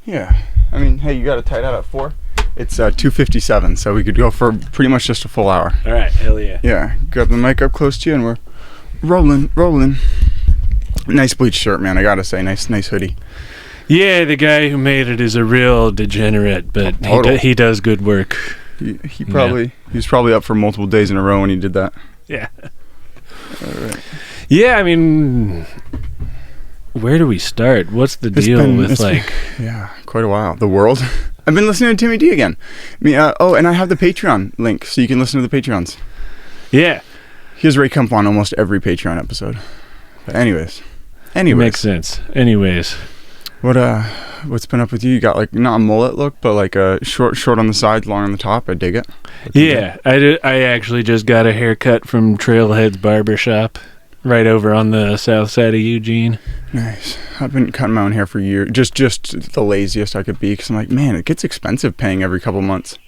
Yeah. I mean, hey, you got it tied out at 4? It's 2:57, so we could go for pretty much just a full hour. All right, hell yeah. Yeah, grab the mic up close to you, and we're rolling. Nice bleached shirt, man. I gotta say, nice hoodie. Yeah, the guy who made it is a real degenerate, but he does good work. He was probably up for multiple days in a row when he did that. Yeah. All right. Yeah, I mean, where do we start? What's the deal with quite a while. The world. I've been listening to Timmy D again. And I have the Patreon link, so you can listen to the Patreons. Yeah. He has Ray Kemp on almost every Patreon episode. But anyways. Makes sense. Anyways. What's been up with you? You got like not a mullet look, but like a short on the sides, long on the top. I dig it. Yeah, I actually just got a haircut from Trailhead's Barbershop right over on the south side of Eugene. Nice. I've been cutting my own hair for years. Just the laziest I could be, because I'm like, man, it gets expensive paying every couple months.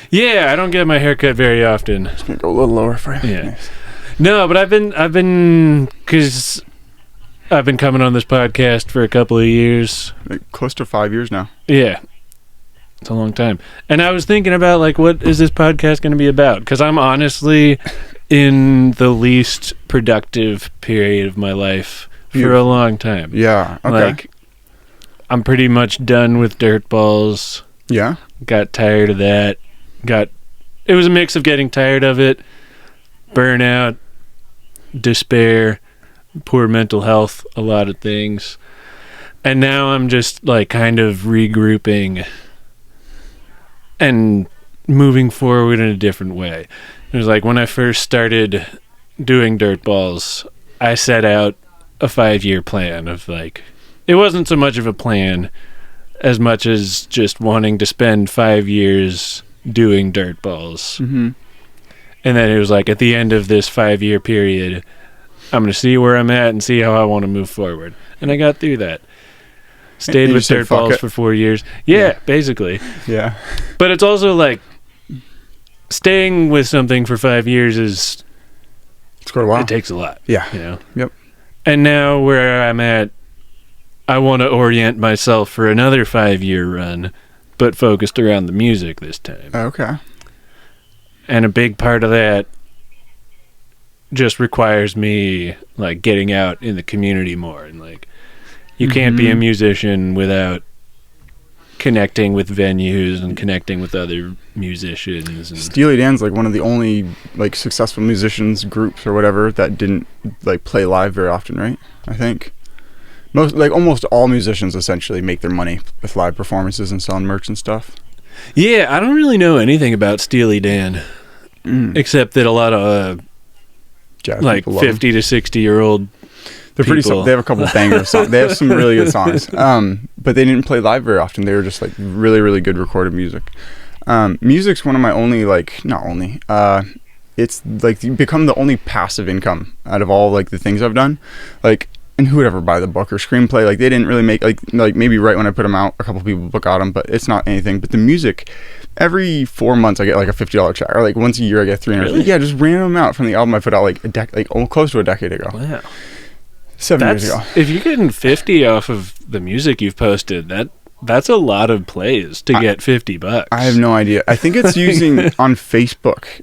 Yeah, I don't get my hair cut very often. Just gonna go a little lower for you. Yeah. Nice. No, but I've been because I've been coming on this podcast for a couple of years. Like close to 5 years now. Yeah. It's a long time. And I was thinking about, like, what is this podcast going to be about? Because I'm honestly in the least productive period of my life for a long time. Yeah. Okay. Like, I'm pretty much done with dirtballs. Yeah. Got tired of that. It was a mix of getting tired of it, burnout, despair, poor mental health, a lot of things. And now I'm just like kind of regrouping and moving forward in a different way. It was like when I first started doing dirtballs, I set out a 5-year plan of like, it wasn't so much of a plan as much as just wanting to spend 5 years doing dirtballs. Mm-hmm. And then it was like, at the end of this 5-year period, I'm going to see where I'm at and see how I want to move forward. And I got through that. Stayed with dirtballs for 4 years. Yeah, basically. Yeah. But it's also like, staying with something for 5 years is... It's quite a while. It takes a lot. Yeah. You know? Yep. And now where I'm at, I want to orient myself for another 5-year run, but focused around the music this time. Okay. And a big part of that just requires me like getting out in the community more, and like you can't be a musician without connecting with venues and connecting with other musicians. And Steely Dan's like one of the only like successful musicians groups or whatever that didn't like play live very often, right? I think almost all musicians essentially make their money with live performances and selling merch and stuff. Yeah, I don't really know anything about Steely Dan, except that a lot of like 50 to 60-year-old they're pretty. They have a couple banger songs. They have some really good songs. But they didn't play live very often. They were just like really, really good recorded music. Music's one of my only it's like become the only passive income out of all like the things I've done. Like, and who would ever buy the book or screenplay? Like they didn't really make like maybe right when I put them out, a couple people got them, but it's not anything. But the music, every 4 months I get like a $50 check, or like once a year I get $300. Really? Yeah, just random amount from the album I put out like close to a decade ago. Wow. 7 years ago. If you're getting 50 off of the music you've posted, that's a lot of plays to get $50. I have no idea. I think it's using on Facebook,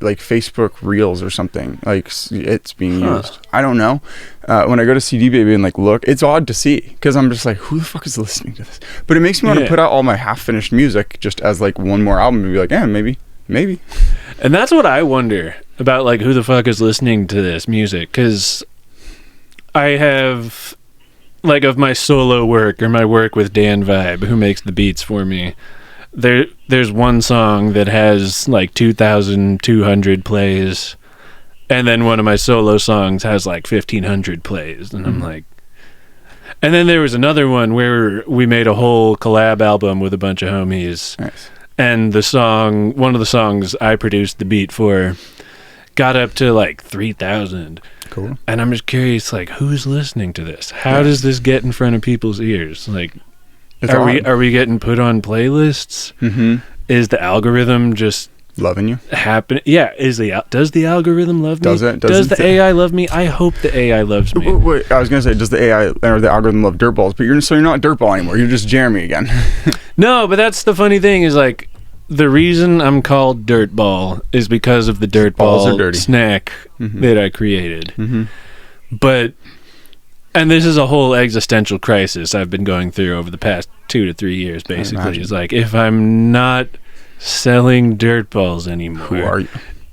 like Facebook Reels or something. Like it's being used. I don't know. When I go to CD Baby and like look, it's odd to see because I'm just like, who the fuck is listening to this? But it makes me want to put out all my half-finished music just as like one more album and be like, maybe. And that's what I wonder about, like who the fuck is listening to this music? Because I have, like, of my solo work or my work with Dan Vibe, who makes the beats for me, there's one song that has like 2,200 plays, and then one of my solo songs has like 1,500 plays, and I'm like, and then there was another one where we made a whole collab album with a bunch of homies. Nice. And one of the songs I produced the beat for got up to like 3,000. Cool. And I'm just curious, like, who's listening to this? How does this get in front of people's ears? Like, are we getting put on playlists? Mm-hmm. Is the algorithm just Loving you? happen. Yeah, does the algorithm love me? Does it? Does the AI love me? I hope the AI loves me. Wait, I was gonna say, does the AI or the algorithm love dirtballs? But you're not dirtball anymore. You're just Jeremy again. No, but that's the funny thing is like the reason I'm called dirtball is because of the dirtball snack that I created. But and this is a whole existential crisis I've been going through over the past 2 to 3 years. Basically, it's like if I'm not selling dirtballs anymore, who are you?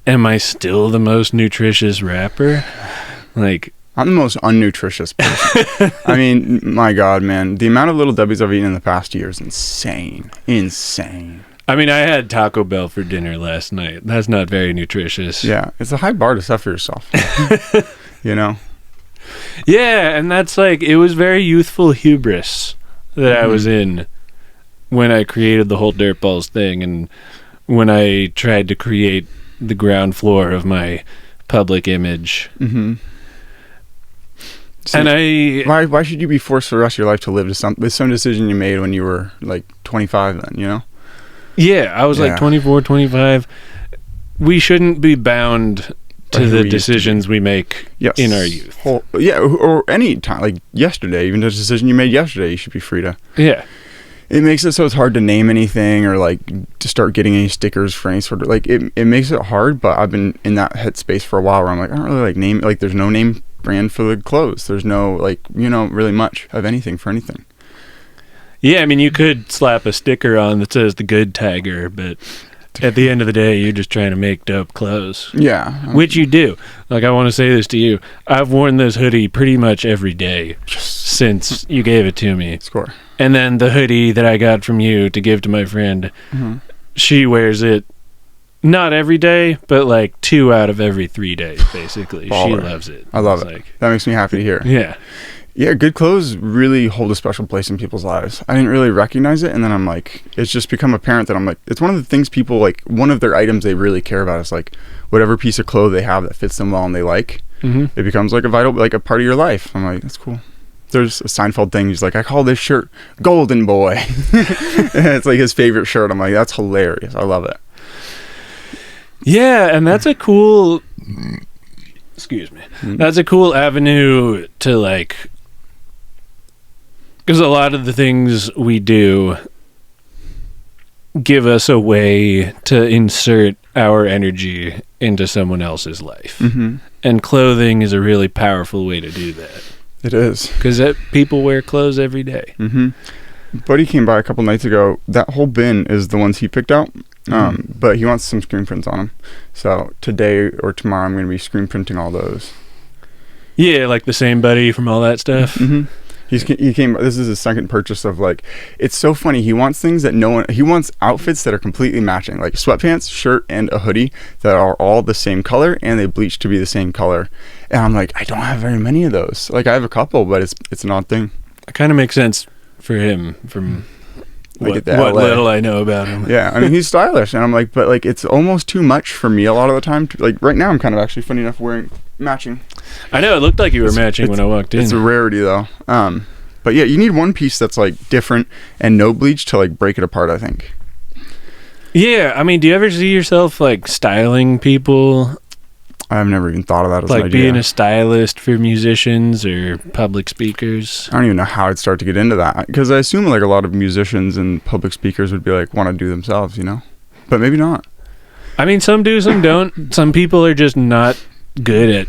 Am I still the most nutritious rapper? Like, I'm the most unnutritious person. I mean, my God, man. The amount of Little Debbie's I've eaten in the past year is insane. Insane. I mean, I had Taco Bell for dinner last night. That's not very nutritious. Yeah, it's a high bar to set for yourself. You know? Yeah, and that's like, it was very youthful hubris that I was in when I created the whole Dirtballs thing and when I tried to create the ground floor of my public image. So and why should you be forced for the rest of your life to live with some decision you made when you were like 25 then, you know? Yeah, I was like 24, 25. We shouldn't be bound to the decisions we make in our youth. Or any time, like yesterday, even the decision you made yesterday, you should be free to. Yeah. It makes it so it's hard to name anything or like to start getting any stickers for any sort of like it makes it hard, but I've been in that headspace for a while where I'm like, I don't really like name, like there's no name brand for the clothes. There's no like, you know, really much of anything for anything. Yeah, I mean, you could slap a sticker on that says the Good Tiger, but at the end of the day, you're just trying to make dope clothes. Yeah. Which you do. Like, I want to say this to you. I've worn this hoodie pretty much every day since you gave it to me. Score. And then the hoodie that I got from you to give to my friend, she wears it not every day, but like 2 out of every 3 days, basically. Baller. She loves it. I love it. That makes me happy to hear. Yeah. Yeah, good clothes really hold a special place in people's lives. I didn't really recognize it, and then I'm like, it's just become apparent that I'm like, it's one of the things people like, one of their items they really care about is like, whatever piece of clothes they have that fits them well and they like, it becomes like a vital, like a part of your life. I'm like, that's cool. There's a Seinfeld thing, he's like, I call this shirt Golden Boy. It's like his favorite shirt. I'm like, that's hilarious. I love it. Yeah, and that's a cool, excuse me, that's a cool avenue to like, because a lot of the things we do give us a way to insert our energy into someone else's life. And clothing is a really powerful way to do that. It is. Because people wear clothes every day. Buddy came by a couple nights ago. That whole bin is the ones he picked out. But he wants some screen prints on them. So today or tomorrow I'm going to be screen printing all those. Yeah, like the same buddy from all that stuff. He came. This is his second purchase of like. It's so funny. He wants things that no one. He wants outfits that are completely matching, like sweatpants, shirt, and a hoodie that are all the same color and they bleach to be the same color. And I'm like, I don't have very many of those. Like I have a couple, but it's an odd thing. It kind of makes sense for him from what little I know about him. Yeah, I mean he's stylish, and I'm like, but like it's almost too much for me a lot of the time. Like right now, I'm kind of actually funny enough wearing matching. I know, it looked like you were matching when I walked in. It's a rarity though. But yeah, you need one piece that's like different and no bleach to like break it apart, I think. Yeah, I mean, do you ever see yourself like styling people? I've never even thought of that as like an idea. Being a stylist for musicians or public speakers. I don't even know how I'd start to get into that, because I assume like a lot of musicians and public speakers would be like want to do themselves, you know, but maybe not. I mean, some do, some don't. Some people are just not good at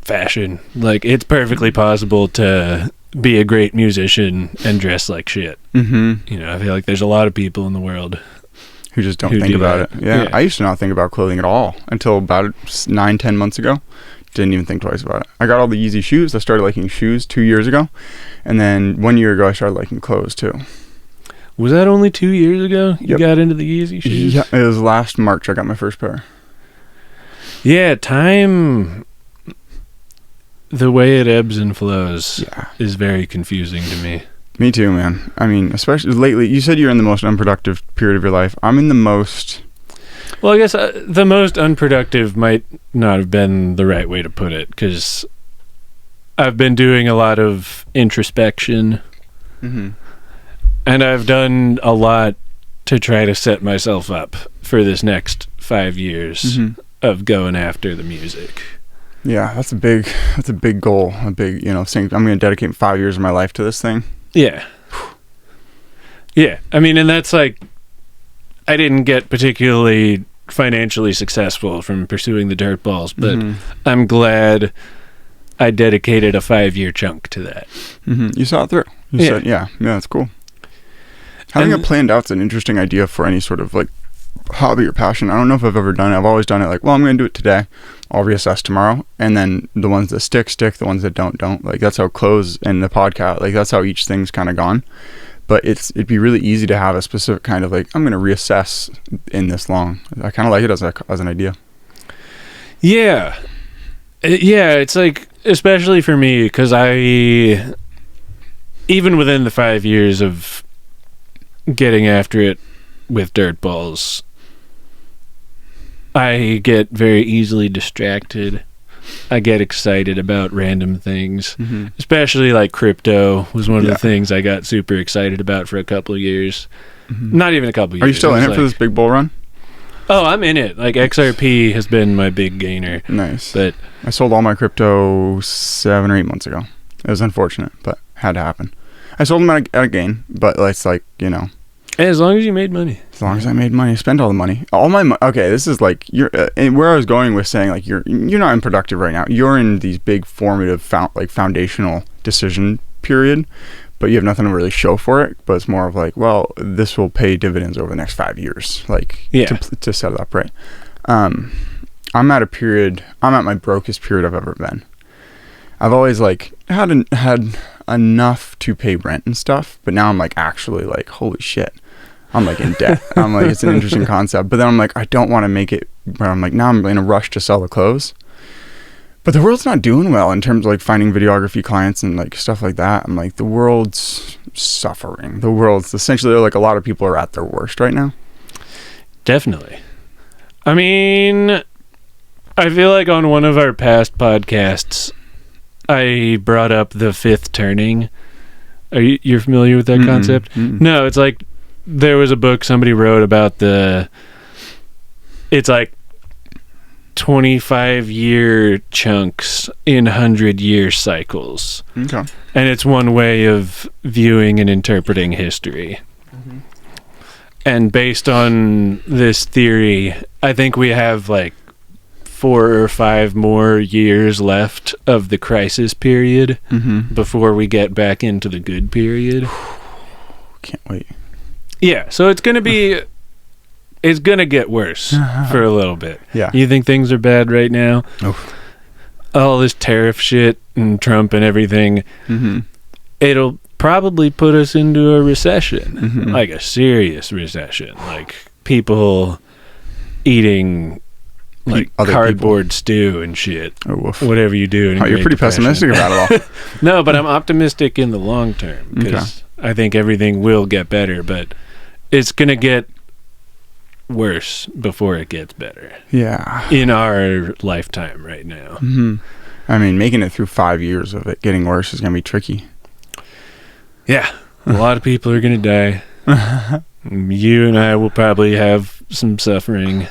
fashion. Like it's perfectly possible to be a great musician and dress like shit. You know, I feel like there's a lot of people in the world who just don't think about it. Yeah, I used to not think about clothing at all until about 9-10 months ago. Didn't even think twice about it. I got all the Yeezy shoes. I started liking shoes 2 years ago, and then 1 year ago I started liking clothes too. Was that only 2 years ago you got into the Yeezy shoes? Yeah, it was last March I got my first pair. Yeah, time, the way it ebbs and flows is very confusing to me. Me too, man. I mean, especially lately. You said you're in the most unproductive period of your life. I'm in the most... Well, I guess the most unproductive might not have been the right way to put it, because I've been doing a lot of introspection, and I've done a lot to try to set myself up for this next 5 years of going after the music. Yeah, that's a big goal. A big, saying I'm going to dedicate 5 years of my life to this thing. Yeah. Yeah. I mean, and that's like, I didn't get particularly financially successful from pursuing the dirtballs, but I'm glad I dedicated a 5-year chunk to that. You saw it through. You said, yeah, that's cool. Having it planned out's an interesting idea for any sort of like hobby or passion. I don't know if I've ever done it. I've always done it like, well, I'm going to do it today. I'll reassess tomorrow. And then the ones that stick. The ones that don't. Like that's how clothes and the podcast, like that's how each thing's kind of gone. But it'd be really easy to have a specific kind of like, I'm going to reassess in this long. I kind of like it as an idea. Yeah. Yeah, it's like, especially for me, because even within the 5 years of getting after it with dirtballs, I get very easily distracted. I get excited about random things, especially like crypto was one of the things I got super excited about for a couple of years. Not even a couple of years. Are you still in it for this big bull run? Oh, I'm in it. Like XRP has been my big gainer. Nice. But I sold all my crypto 7 or 8 months ago. It was unfortunate, but had to happen. I sold them at a gain, but it's like, as long as you made money. As long as I made money, spend all the money. All my money. Okay, this is like where I was going with saying like you're not unproductive right now. You're in these big formative foundational decision period, but you have nothing to really show for it. But it's more of like, well, this will pay dividends over the next 5 years, to set it up right. I'm at my brokest period I've ever been. I've always like had enough to pay rent and stuff, but now I'm like actually like, holy shit. I'm like in debt. I'm like, it's an interesting concept. But then I'm like, I don't want to make it where I'm like, now I'm in a rush to sell the clothes. But the world's not doing well in terms of like finding videography clients and like stuff like that. I'm like, the world's suffering. The world's essentially like a lot of people are at their worst right now. Definitely. I mean, I feel like on one of our past podcasts, I brought up the fifth turning. You're familiar with that concept? No, it's like there was a book somebody wrote about it's like 25-year chunks in 100-year cycles. Okay. And it's one way of viewing and interpreting history. And based on this theory, I think we have like 4 or 5 more years left of the crisis period before we get back into the good period. Can't wait. Yeah, so it's going to get worse for a little bit. Yeah. You think things are bad right now? Oh. All this tariff shit and Trump and everything, it'll probably put us into a recession, like a serious recession, like people eating like cardboard stew and shit. Oh, whatever you do. You're pretty pessimistic about it all. No, but I'm optimistic in the long term because I think everything will get better, but it's going to get worse before it gets better. Yeah. In our lifetime right now. I mean, making it through 5 years of it getting worse is going to be tricky. Yeah. A lot of people are going to die. You and I will probably have some suffering.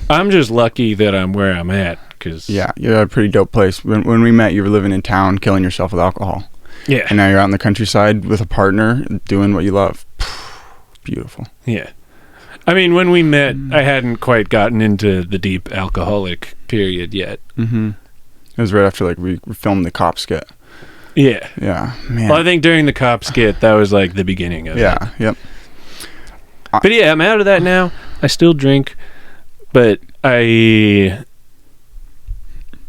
I'm just lucky that I'm where I'm at. Cause yeah, you're at a pretty dope place. When we met, you were living in town, killing yourself with alcohol. Yeah. And now you're out in the countryside with a partner, doing what you love. Beautiful. Yeah. I mean, when we met, I hadn't quite gotten into the deep alcoholic period yet. It was right after, like, we filmed the cop skit. Yeah. Yeah, man. Well, I think during the cop skit, that was, like, the beginning of it. Yeah, yep. But, yeah, I'm out of that now. I still drink, but You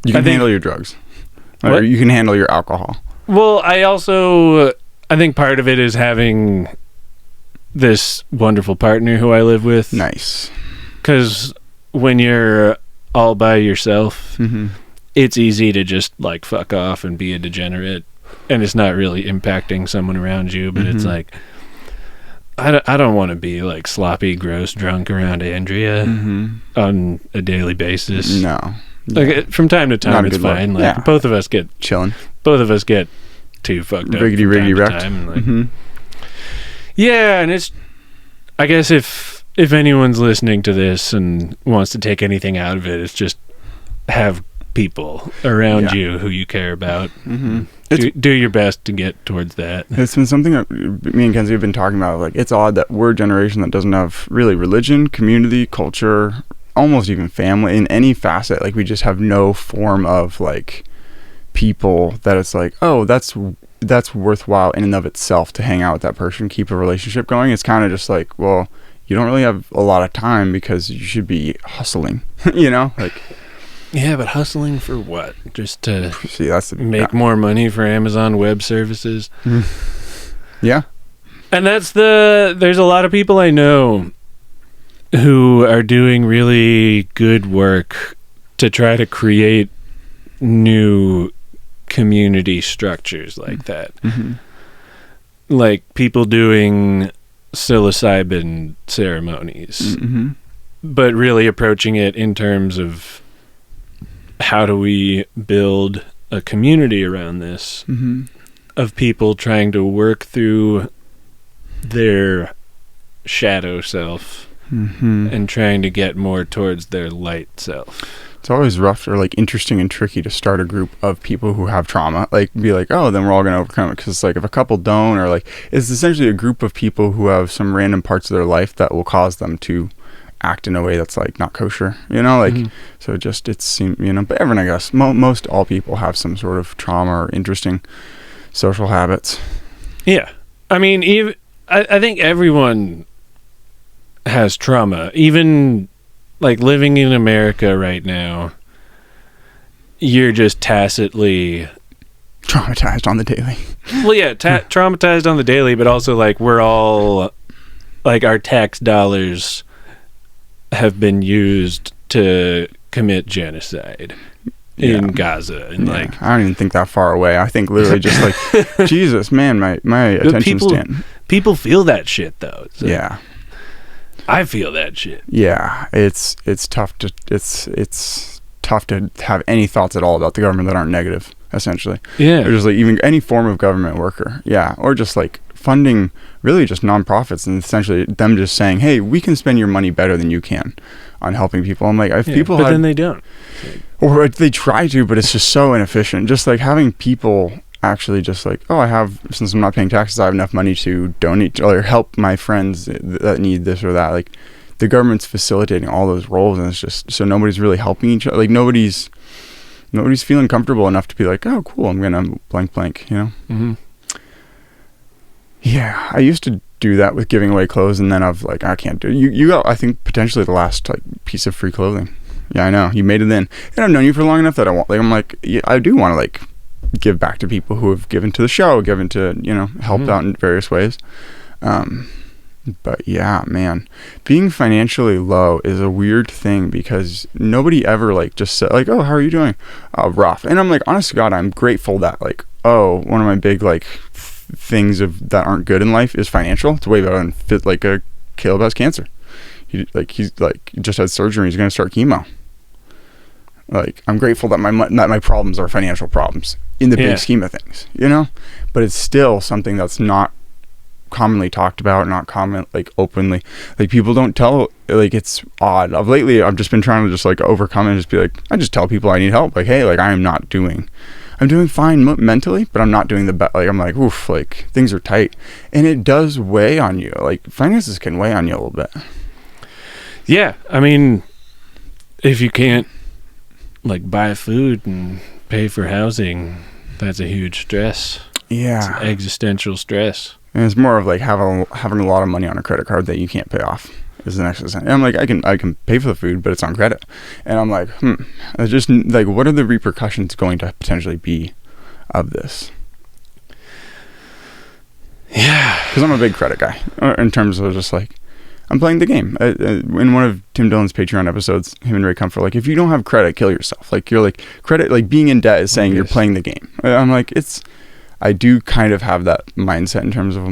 can handle your drugs. What? Or you can handle your alcohol. Well, I think part of it is having this wonderful partner who I live with. Nice. Because when you're all by yourself, it's easy to just like fuck off and be a degenerate, and it's not really impacting someone around you, but it's like, I don't want to be like sloppy, gross, drunk around Andrea on a daily basis. No. Like from time to time, it's fine. Like both of us get chilling. Both of us get too fucked up. Riggedy wrecked. Yeah, and I guess if anyone's listening to this and wants to take anything out of it, it's just have people around you who you care about. Mm-hmm. Do your best to get towards that. It's been something that me and Kenzie have been talking about. Like, it's odd that we're a generation that doesn't have really religion, community, culture, almost even family in any facet. Like, we just have no form of like people that it's like, oh, that's worthwhile in and of itself to hang out with that person, keep a relationship going. It's kind of just like, well, you don't really have a lot of time because you should be hustling, you know, like. Yeah, but hustling for what? Just to make yeah. more money for Amazon Web Services? Yeah. And there's a lot of people I know who are doing really good work to try to create new community structures like that. Mm-hmm. Like people doing psilocybin ceremonies, mm-hmm. but really approaching it in terms of how do we build a community around this, mm-hmm. of people trying to work through their shadow self mm-hmm. and trying to get more towards their light self. It's always rough or like interesting and tricky to start a group of people who have trauma, like be like, oh, then we're all going to overcome it. Because it's like if a couple don't, or like it's essentially a group of people who have some random parts of their life that will cause them to act in a way that's like not kosher, you know, like, mm-hmm. so it seems, you know, but everyone, I guess, most all people have some sort of trauma or interesting social habits. Yeah. I mean, I think everyone has trauma, even like living in America right now, you're just tacitly traumatized on the daily. Well, yeah, traumatized on the daily, but also like we're all like our tax dollars have been used to commit genocide in Gaza, and like I don't even think that far away. I think literally just like Jesus, man, my attention span. People feel that shit though. So yeah, I feel that shit. Yeah, it's tough to have any thoughts at all about the government that aren't negative. Essentially, yeah, or just like even any form of government worker, or just like funding really just nonprofits and essentially them just saying, hey, we can spend your money better than you can on helping people. I'm like, if people but then they don't, or they try to, but it's just so inefficient. Just like having people actually just like, oh, since I'm not paying taxes, I have enough money to donate or help my friends that need this or that. Like the government's facilitating all those roles, and it's just so nobody's really helping each other. Like nobody's feeling comfortable enough to be like, oh, cool, I'm gonna blank, you know. Mm-hmm. Yeah, I used to do that with giving away clothes, and then I've like, I can't do it. You got, I think, potentially the last like piece of free clothing. Yeah, I know. You made it in. And I've known you for long enough that I do want to like give back to people who have given to the show, given to, you know, helped out in various ways. But yeah, man, being financially low is a weird thing because nobody ever like just said like, oh, how are you doing? Rough. And I'm like, honest to God, I'm grateful that like, oh, one of my big like things that aren't good in life is financial. It's way better than Caleb has cancer. He's just had surgery. He's going to start chemo. Like, I'm grateful that my problems are financial problems in the big scheme of things, you know, but it's still something that's not commonly talked about, not common, like openly, like people don't tell, like it's odd. Lately I've just been trying to just like overcome it and just be like, I just tell people I need help. Like, hey, like I'm doing fine mentally, but I'm not doing the best. Like, I'm like, oof, like things are tight. And it does weigh on you. Like finances can weigh on you a little bit. Yeah. I mean, if you can't like buy food and pay for housing, that's a huge stress. Yeah. It's existential stress. And it's more of like having a lot of money on a credit card that you can't pay off is the next thing. And I'm like, I can pay for the food, but it's on credit. And I'm like, it's just like, what are the repercussions going to potentially be of this? Yeah. Because I'm a big credit guy in terms of just like, I'm playing the game. In one of Tim Dillon's Patreon episodes, him and Ray Comfort, like, if you don't have credit, kill yourself. Like, you're like, credit, like being in debt is saying you're playing the game. I'm like, I do kind of have that mindset in terms of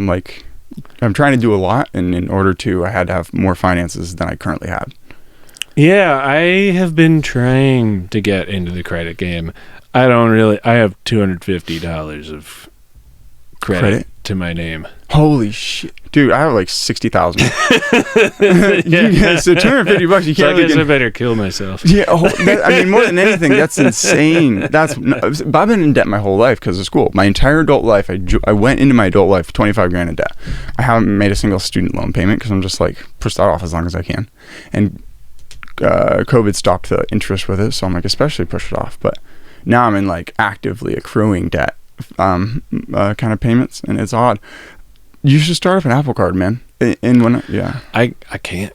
I'm trying to do a lot, and in order to, I had to have more finances than I currently had. Yeah, I have been trying to get into the credit game. I have $250 of credit to my name. Holy shit. Dude, I have like 60,000. Yeah. So $250, you So I can't guess really I better kill myself. Yeah, I mean, more than anything, that's insane. I've been in debt my whole life because of school. My entire adult life, I went into my adult life 25 grand in debt. I haven't made a single student loan payment because I'm just like, push that off as long as I can. And COVID stopped the interest with it, so I'm like, especially push it off. But now I'm in like actively accruing debt kind of payments, and it's odd. You should start up an Apple Card, man. I can't.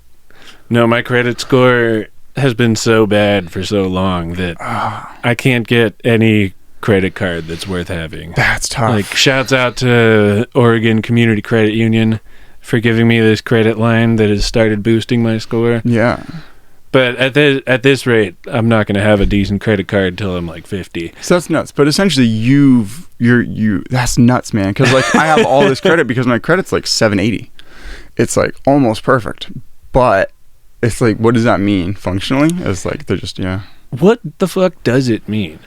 No, my credit score has been so bad for so long that I can't get any credit card that's worth having. That's tough. Like, shouts out to Oregon Community Credit Union for giving me this credit line that has started boosting my score. Yeah. But at this rate, I'm not going to have a decent credit card till I'm like 50. So that's nuts. But essentially, that's nuts, man. Because like I have all this credit because my credit's like 780. It's like almost perfect. But it's like, what does that mean functionally? It's like they're just What the fuck does it mean?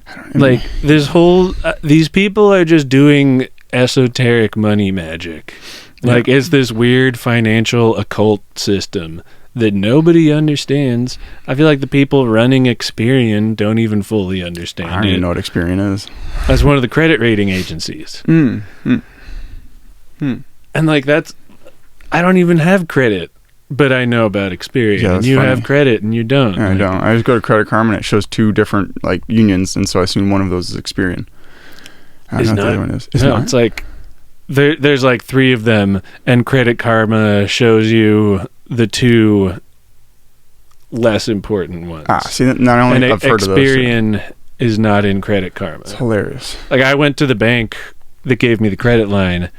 I don't know. Like this whole these people are just doing esoteric money magic. Like it's this weird financial occult system that nobody understands. I feel like the people running Experian don't even fully understand it. I don't even know what Experian is. That's one of the credit rating agencies. And like I don't even have credit, but I know about Experian. Yeah, and you funny. have credit and you don't. I don't. I just go to Credit Karma and it shows 2 different like unions, and so I assume one of those is Experian. I don't know what the other one is. It's like there's like 3 of them, and Credit Karma shows you the 2 less important ones. See, not only and I've heard of those. Experian is not in Credit Karma. It's hilarious. Like I went to the bank that gave me the credit line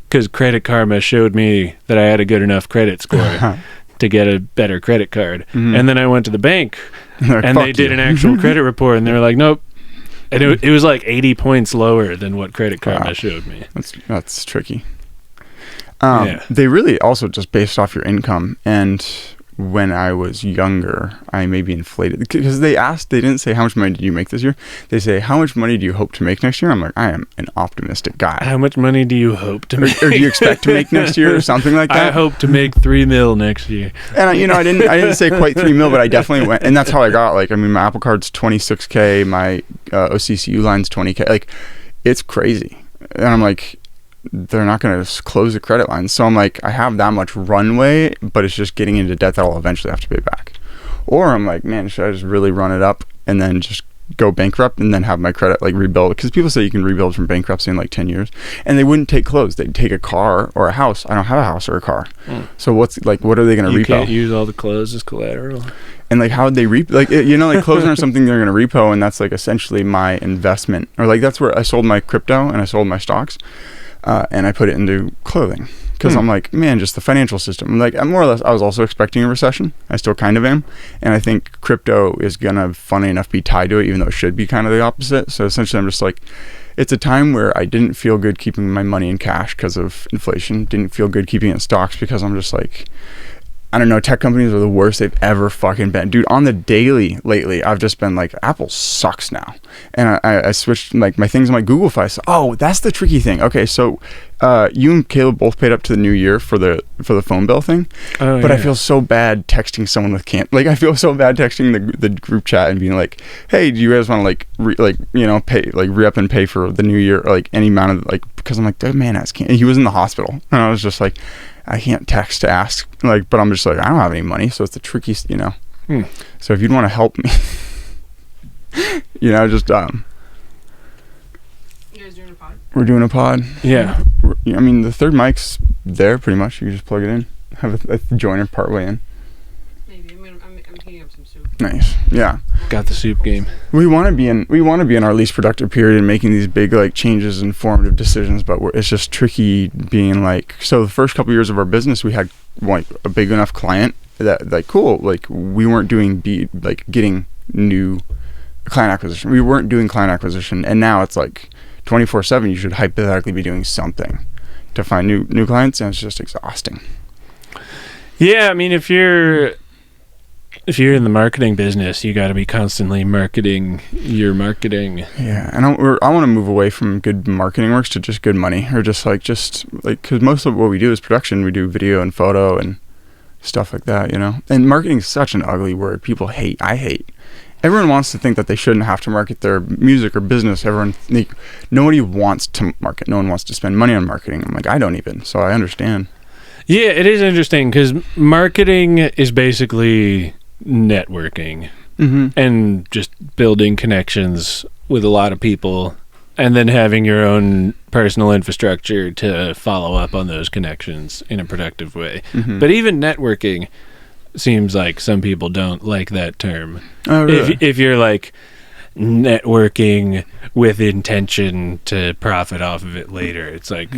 because Credit Karma showed me that I had a good enough credit score to get a better credit card. And then I went to the bank and they did an actual credit report, and they were like, nope. And it was like 80 points lower than what Credit Karma showed me. That's tricky. They really also just based off your income, and when I was younger, I maybe inflated because they didn't say how much money did you make this year. They say how much money do you hope to make next year. I'm like, I am an optimistic guy. How much money do you hope to make? Or do you expect to make next year or something like that? I hope to make $3 million next year. And I didn't say quite $3 million, but I definitely went, and that's how I got. Like, I mean, my Apple Card's $26K, my OCCU line's $20K. Like, it's crazy, and I'm like, they're not going to close the credit line. So I'm like, I have that much runway, but it's just getting into debt that I'll eventually have to pay back. Or I'm like, man, should I just really run it up and then just go bankrupt and then have my credit like rebuild? Because people say you can rebuild from bankruptcy in like 10 years, and they wouldn't take clothes. They'd take a car or a house. I don't have a house or a car. So what are they going to repo? You can't use all the clothes as collateral. And like, how would they like clothes aren't something they're going to repo, and that's like essentially my investment, or like that's where I sold my crypto and I sold my stocks. And I put it into clothing because I'm like, man, just the financial system. Like, I'm more or less, I was also expecting a recession. I still kind of am. And I think crypto is going to, funny enough, be tied to it, even though it should be kind of the opposite. So essentially, I'm just like, it's a time where I didn't feel good keeping my money in cash because of inflation. Didn't feel good keeping it in stocks because I'm just like, I don't know, tech companies are the worst they've ever fucking been. Dude, on the daily lately, I've just been like, Apple sucks now. And I switched like my things on my Google Fi. So, that's the tricky thing. Okay, so you and Caleb both paid up to the new year for the phone bill thing. But I feel so bad texting someone with I feel so bad texting the group chat and being like, hey, do you guys want to pay, like re-up and pay for the new year, or like any amount of, like, because I'm like, that man can't. He was in the hospital. And I was just like, I can't text to ask, like, but I'm just like, I don't have any money, so it's the trickiest, So if you'd want to help me, just You guys doing a pod? We're doing a pod. Yeah. I mean, the third mic's there pretty much. You can just plug it in, have a joiner part way in. Maybe I'm heating up some soup. Nice. Yeah. Got the soup game. We want to be in our least productive period and making these big like changes and formative decisions, but it's just tricky being like, so the first couple years of our business, we had like a big enough client that like, cool, like we weren't doing getting new client acquisition. We weren't doing client acquisition, and now it's like 24/7. You should hypothetically be doing something to find new clients, and it's just exhausting. Yeah, I mean, if you're if you're in the marketing business, you got to be constantly marketing your marketing. Yeah, and I want to move away from good marketing works to just good money, or just because most of what we do is production. We do video and photo and stuff like that, And marketing is such an ugly word. People hate. I hate. Everyone wants to think that they shouldn't have to market their music or business. Nobody wants to market. No one wants to spend money on marketing. I'm like, I don't even. So I understand. Yeah, it is interesting because marketing is basically networking and just building connections with a lot of people and then having your own personal infrastructure to follow up on those connections in a productive way. But even networking seems like some people don't like that term. Oh, really? If you're like networking with intention to profit off of it later, it's like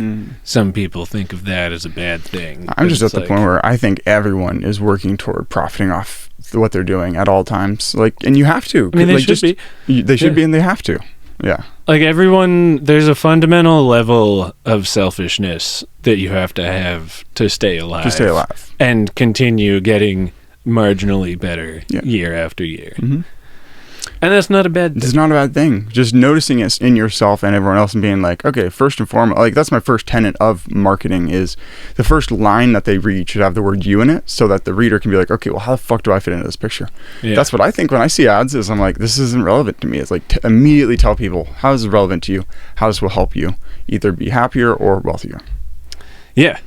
some people think of that as a bad thing. I'm just at the point where I think everyone is working toward profiting off what they're doing at all times. And you have to. I mean, they should be. They should be, and they have to. Yeah. Like everyone, there's a fundamental level of selfishness that you have to stay alive. To stay alive. And continue getting marginally better year after year. And that's not a bad thing. It's not a bad thing. Just noticing it in yourself and everyone else and being like, okay, first and foremost, that's my first tenet of marketing is the first line that they read should have the word you in it so that the reader can be like, okay, well, how the fuck do I fit into this picture? Yeah. That's what I think when I see ads is I'm like, this isn't relevant to me. It's like immediately tell people, how is this relevant to you? How this will help you either be happier or wealthier. Yeah.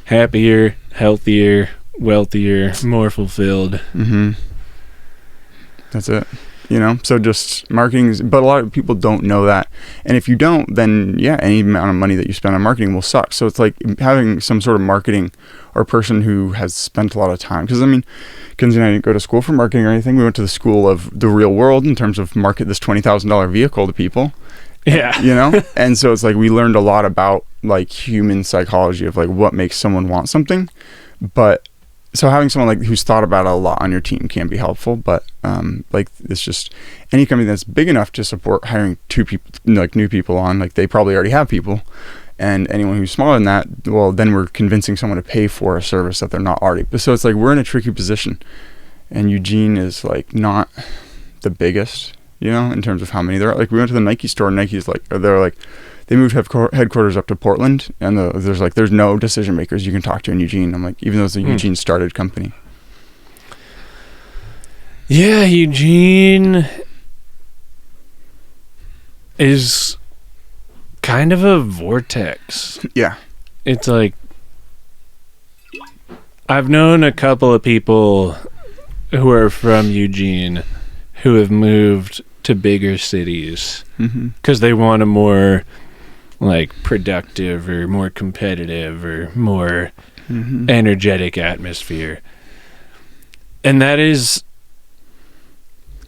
Happier, healthier, wealthier, more fulfilled. That's it. So just marketing, but a lot of people don't know that. And if you don't, then any amount of money that you spend on marketing will suck. So it's like having some sort of marketing or person who has spent a lot of time. Because Kenzie and I didn't go to school for marketing or anything. We went to the school of the real world in terms of market this $20,000 vehicle to people. Yeah. And so it's like we learned a lot about like human psychology of like what makes someone want something. But so having someone like who's thought about it a lot on your team can be helpful, but it's just any company that's big enough to support hiring new people on, like they probably already have people, and anyone who's smaller than that, well, then we're convincing someone to pay for a service that they're not already. So it's like we're in a tricky position, and Eugene is like not the biggest, in terms of how many there are. Like we went to the Nike store, and Nike's like they're like. They moved headquarters up to Portland, and there's no decision makers you can talk to in Eugene. I'm like, even though it's a Eugene started company. Yeah, Eugene is kind of a vortex. Yeah. It's like, I've known a couple of people who are from Eugene who have moved to bigger cities because they want a more like productive or more competitive or more energetic atmosphere. And that is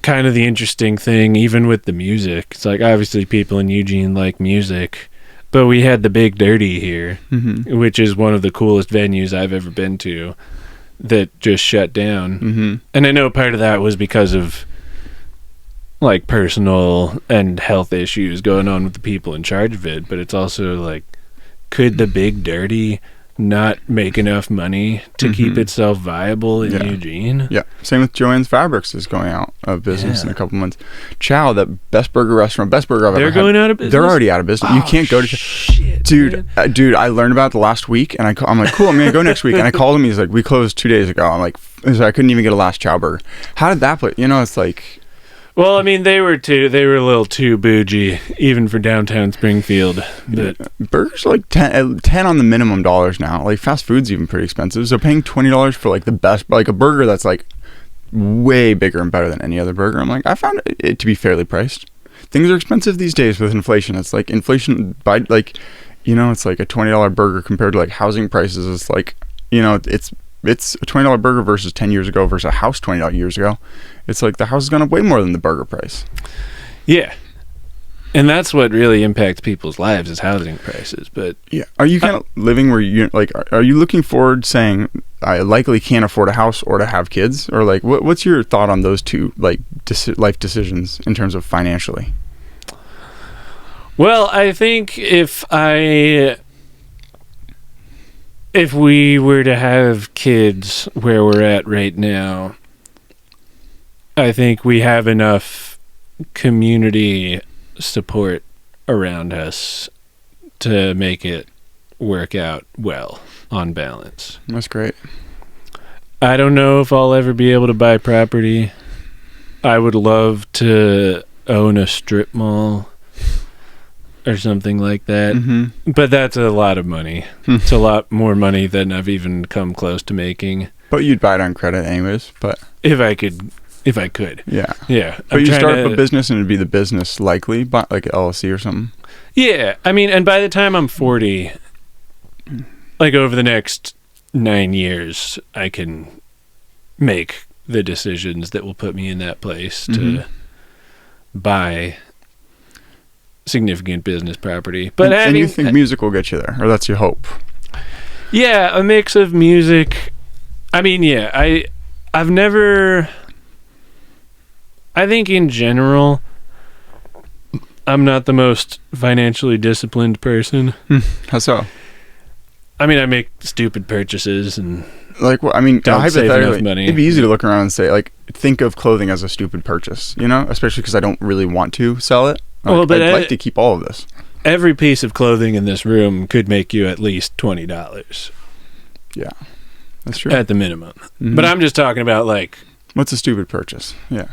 kind of the interesting thing, even with the music. It's like obviously people in Eugene like music, but we had the Big Dirty here, which is one of the coolest venues I've ever been to, that just shut down. And I know part of that was because of like personal and health issues going on with the people in charge of it, but it's also like, could the Big Dirty not make enough money to keep itself viable in Eugene? Yeah. Same with Joanne's Fabrics is going out of business in a couple months. Chow, that best burger I've ever had. They're going out of business? They're already out of business. You can't go to... Shit, dude, I learned about it the last week, and I'm like, cool, I'm going to go next week. And I called him, he's like, we closed 2 days ago. I'm like, I couldn't even get a last Chow burger. How did that play? It's like... Well, I mean, they were a little too bougie, even for downtown Springfield. But burgers are like 10 on the minimum dollars now. Like fast food's even pretty expensive. So paying $20 for like the best, like a burger that's like way bigger and better than any other burger. I'm like, I found it to be fairly priced. Things are expensive these days with inflation. It's like inflation by like, it's like a $20 burger compared to like housing prices. It's like, it's a $20 burger versus 10 years ago versus a house 20 years ago. It's like the house has gone up way more than the burger price. Yeah. And that's what really impacts people's lives is housing prices. But yeah, are you kind of living where you like, are you looking forward saying I likely can't afford a house or to have kids? Or like, what's your thought on those two like life decisions in terms of financially? Well, I think if we were to have kids where we're at right now, I think we have enough community support around us to make it work out well on balance. That's great. I don't know if I'll ever be able to buy property. I would love to own a strip mall or something like that. Mm-hmm. But that's a lot of money. It's a lot more money than I've even come close to making. But you'd buy it on credit anyways, but... If I could. Yeah. Yeah. But you start up a business and it'd be the business likely, but like LLC or something. Yeah. I mean, and by the time I'm 40, like over the next 9 years, I can make the decisions that will put me in that place to buy significant business property. But and you think music will get you there, or that's your hope? Yeah, a mix of music. I mean, yeah, I've never... I think in general, I'm not the most financially disciplined person. How so? I mean, I make stupid purchases and... Like, well, I mean, don't save enough hypothetically, money. it'd be easy to look around and say, like, think of clothing as a stupid purchase, you know? Especially because I don't really want to sell it. Like, Well, but I'd like to keep all of this. every piece of clothing in this room could make you at least $20 Yeah, that's true. at the minimum. Mhm. But I'm just talking about, like... What's a stupid purchase? Yeah.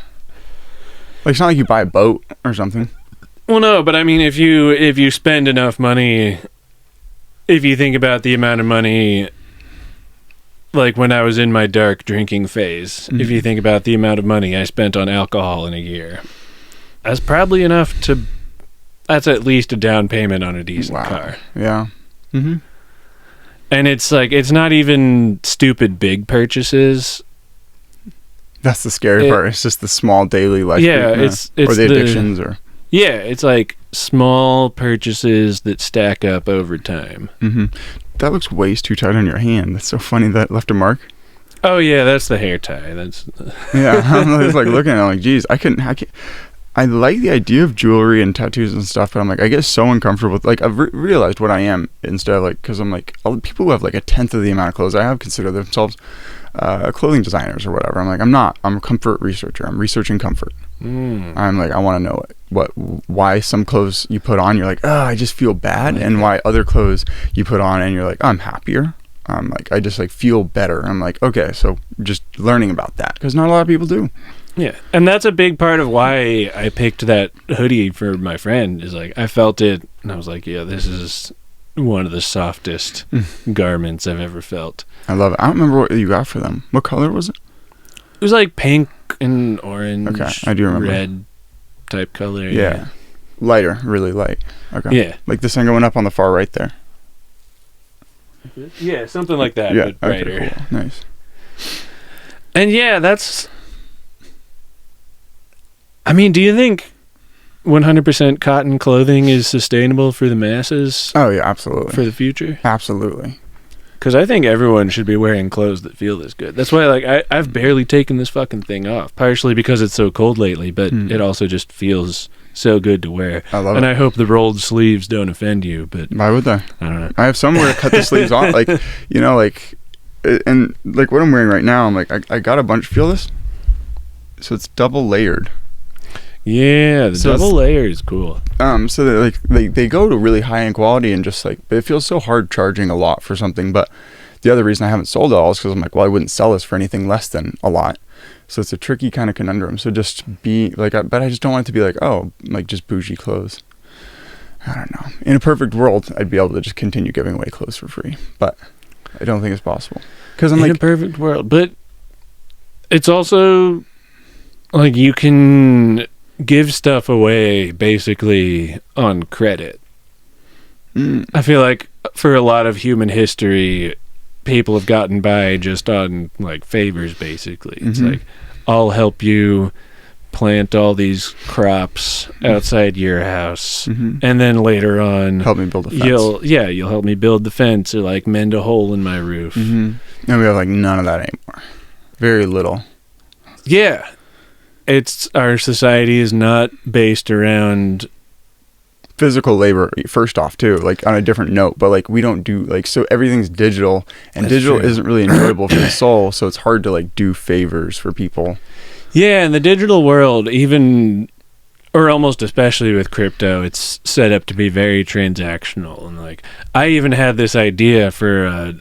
Like, it's not like you buy a boat or something. Well, no, but I mean, if you spend enough money... If you think about the amount of money... Like, when I was in my dark drinking phase, if you think about the amount of money I spent on alcohol in a year, that's probably enough to... That's at least a down payment on a decent car. Yeah. Mm-hmm. And it's like, it's not even stupid big purchases. That's the scary part. It's just the small daily life. Yeah, it's or the addictions, or... Yeah, it's like small purchases that stack up over time. Mm-hmm. That looks way too tight on your hand. That's so funny that left a mark. Oh yeah, that's the hair tie. That's Yeah, I'm just like looking at it, like, geez, I can't. I like the idea of jewelry and tattoos and stuff, but I'm like, I get so uncomfortable with, like, I've realized what I am instead of, like, because I'm like, all the people who have like a tenth of the amount of clothes I have consider themselves clothing designers or whatever. I'm like, I'm not. I'm a comfort researcher. I'm researching comfort. I'm like, I want to know why some clothes you put on, you're like, oh, I just feel bad, and why other clothes you put on and you're like, oh, I'm happier. I'm like, I just like feel better. I'm like, okay, so just learning about that, because not a lot of people do. Yeah, and that's a big part of why I picked that hoodie for my friend. Is like, I felt it, and I was like, yeah, this is one of the softest garments I've ever felt. I love it. I don't remember what you got for them. What color was it? It was like pink and orange. Okay, I do remember. Red type color. Yeah. Lighter, really light. Okay. Yeah. Like this thing going up on the far right there. Yeah, something like that, Yeah. but brighter. Okay, cool. Nice. And yeah, that's... I mean, do you think 100% cotton clothing is sustainable for the masses Oh yeah, absolutely. for the future? Absolutely. Because I think everyone should be wearing clothes that feel this good. That's why, like, I've barely taken this fucking thing off. Partially because it's so cold lately, but it also just feels so good to wear. I love and it. I hope the rolled sleeves don't offend you, but Why would they? I don't know. I have somewhere to cut the sleeves off, like, you know, like, and like what I'm wearing right now, I'm like, I got a bunch. Feel this? So it's double layered. Yeah, the So double it's- layer is cool. So they're like they go to really high end quality, and just like, but it feels so hard charging a lot for something. But the other reason I haven't sold it all is because I'm like, well, I wouldn't sell this for anything less than a lot. So it's a tricky kind of conundrum. So just be like, but I just don't want it to be like, oh, like just bougie clothes. I don't know. In a perfect world, I'd be able to just continue giving away clothes for free, but I don't think it's possible. Because I'm In a like, perfect world. But it's also like you can give stuff away basically on credit. I feel like for a lot of human history, people have gotten by just on like favors basically. It's like, I'll help you plant all these crops outside your house, and then later on help me build a fence. you'll help me build the fence, or like mend a hole in my roof. And we have like none of that anymore. Very little. Yeah. It's our society is not based around Physical labor first off too, like on a different note, but like we don't do like, so everything's digital, and That's digital true. isn't really enjoyable for the soul, so it's hard to like do favors for people. Yeah, in the digital world, even or almost especially with crypto, it's set up to be very transactional. And like, I even had this idea for a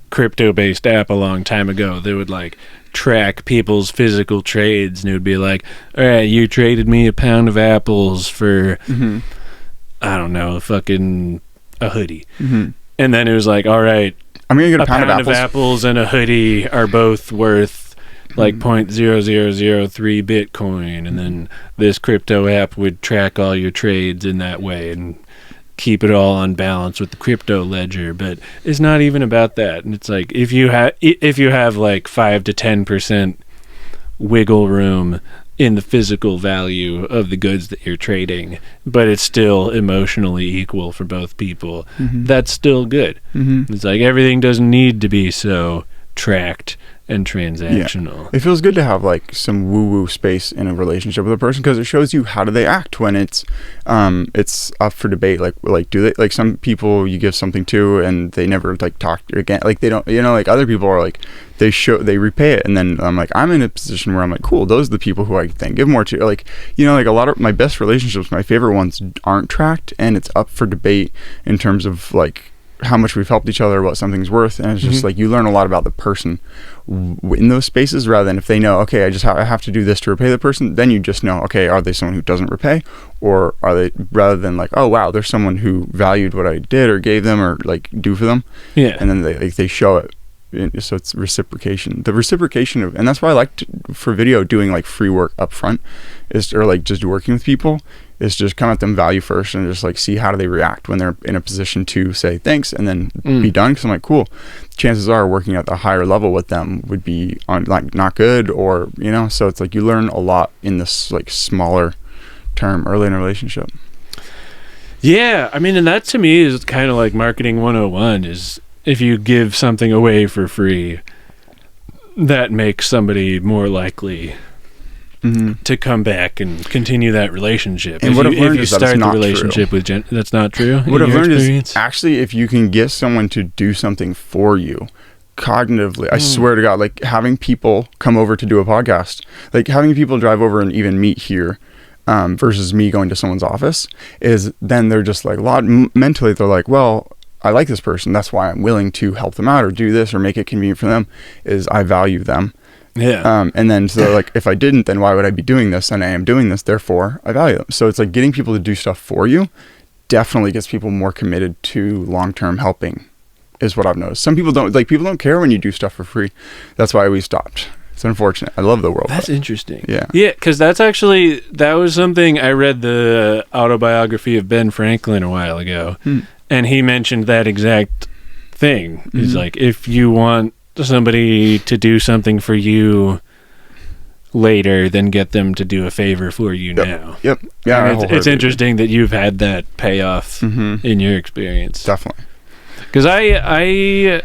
crypto-based app a long time ago that would like track people's physical trades, and it would be like, all right, you traded me a pound of apples for I don't know, fucking a hoodie. And then it was like, all right, I'm gonna get a pound pound of apples and a hoodie are both worth like 0.0003 Bitcoin, and then this crypto app would track all your trades in that way and keep it all on balance with the crypto ledger. But it's not even about that. And it's like, if you have like 5 to 10% wiggle room in the physical value of the goods that you're trading, but it's still emotionally equal for both people, that's still good. It's like, everything doesn't need to be so tracked and transactional. Yeah. It feels good to have like some woo-woo space in a relationship with a person, because it shows you how do they act when it's up for debate. Like do they, like, some people you give something to and they never like talk again, like they don't, like other people are like they repay it, and then I'm like, I'm in a position where I'm like, cool, those are the people who I then give more to. Like, like a lot of my best relationships, my favorite ones, aren't tracked, and it's up for debate in terms of like how much we've helped each other, what something's worth. And it's just like, you learn a lot about the person in those spaces, rather than if they know, okay, I have to do this to repay the person, then you just know, okay, are they someone who doesn't repay, or are they, rather than like, oh wow, there's someone who valued what I did or gave them or like do for them. And then they show it. So it's reciprocation, and that's why I like for video doing like free work up front, or like just working with people, is just come at them value first and just like see how do they react when they're in a position to say thanks and then be done. Because I'm like, cool, chances are working at the higher level with them would be on like not good, or so it's like you learn a lot in this like smaller term early in a relationship. Yeah, I mean, and that to me is kind of like marketing 101, is if you give something away for free, that makes somebody more likely to come back and continue that relationship. And what I've learned is that it's not true. That's not true. What I've learned is actually, if you can get someone to do something for you cognitively, I swear to God, like having people come over to do a podcast, like having people drive over and even meet here, versus me going to someone's office, is then they're just like mentally they're like, well, I like this person, that's why I'm willing to help them out or do this or make it convenient for them, is I value them. And then so like, if I didn't, then why would I be doing this? And I am doing this, therefore I value them. So it's like getting people to do stuff for you definitely gets people more committed to long-term helping, is what I've noticed. Some people don't care when you do stuff for free. That's why we stopped. It's unfortunate. I love the world. That's interesting. Yeah, because that was something I read, the autobiography of Ben Franklin a while ago. And he mentioned that exact thing. He's like, if you want somebody to do something for you later, then get them to do a favor for you now. Yeah. It's interesting that you've had that payoff in your experience. Definitely. Because I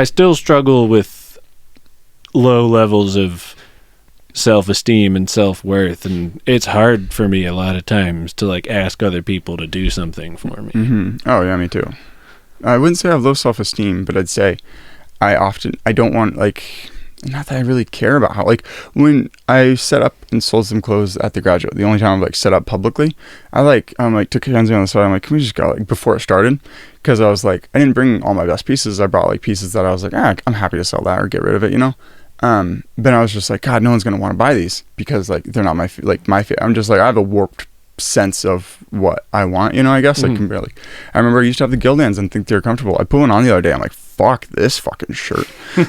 still struggle with low levels of self-esteem and self-worth, and it's hard for me a lot of times to like ask other people to do something for me. Oh yeah, me too. I wouldn't say I have low self-esteem, but I'd say I don't want, like, not that I really care about how, like, when I set up and sold some clothes at the Graduate, the only time I've like set up publicly, I'm like took Kenzie on the side, I'm like, can we just go, like, before it started, because I was like, I didn't bring all my best pieces, I brought like pieces that I was like, I'm happy to sell that or get rid of it, but I was just like, God, no one's gonna want to buy these because like they're not my I'm just like, I have a warped sense of what I want, I guess. I can barely. I remember I used to have the Gildans and think they're comfortable. I put one on the other day, I'm like, fuck this fucking shirt.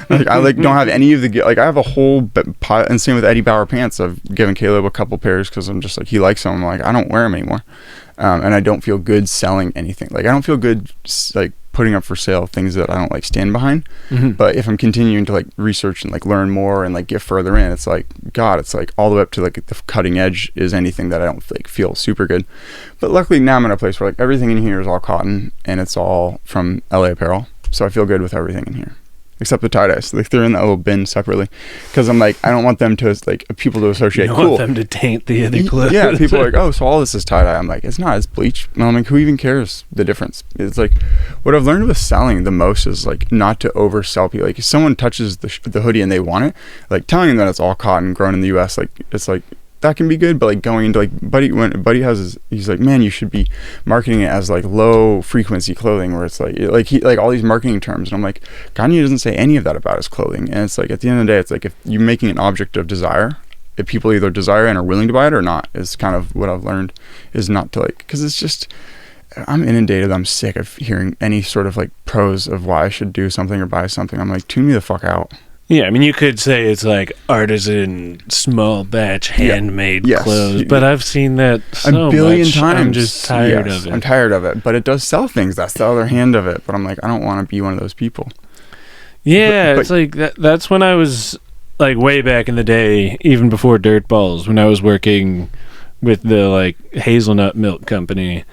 Like, I like don't have any of the, like, I have a whole pile, and same with Eddie Bauer pants. I've given Caleb a couple pairs because I'm just like, he likes them. I'm like, I don't wear them anymore, and I don't feel good selling anything. Like, I don't feel good like putting up for sale things that I don't like stand behind. But if I'm continuing to like research and like learn more and like get further in, it's like, God, it's like all the way up to like the cutting edge is anything that I don't like feel super good. But luckily now I'm in a place where like everything in here is all cotton and it's all from LA Apparel, so I feel good with everything in here. except the tie-dyes. Like, they're in that little bin separately, because I'm like, I don't want them to, like, people to associate. You don't cool. want them to taint the other clothes. Yeah, people are like, oh, so all this is tie-dye. I'm like, it's not. It's bleach. And I'm like, who even cares the difference? It's like, what I've learned with selling the most is like not to oversell people. Like, if someone touches the hoodie and they want it, like telling them that it's all cotton grown in the U.S. Like, it's like, that can be good, but like going into like Buddy has his, he's like, man, you should be marketing it as like low frequency clothing, where it's like all these marketing terms, and I'm like, Kanye doesn't say any of that about his clothing. And it's like, at the end of the day, it's like, if you're making an object of desire, if people either desire and are willing to buy it or not, is kind of what I've learned, is not to like, because it's just, I'm inundated. I'm sick of hearing any sort of like pros of why I should do something or buy something. I'm like, tune me the fuck out. Yeah, I mean, you could say it's like artisan, small batch, handmade clothes, but I've seen that so a billion much. times. I'm just tired of it. I'm tired of it, but it does sell things. That's the other hand of it. But I'm like, I don't want to be one of those people. Yeah, but it's like that's when I was like way back in the day, even before Dirtballs, when I was working with the like hazelnut milk company.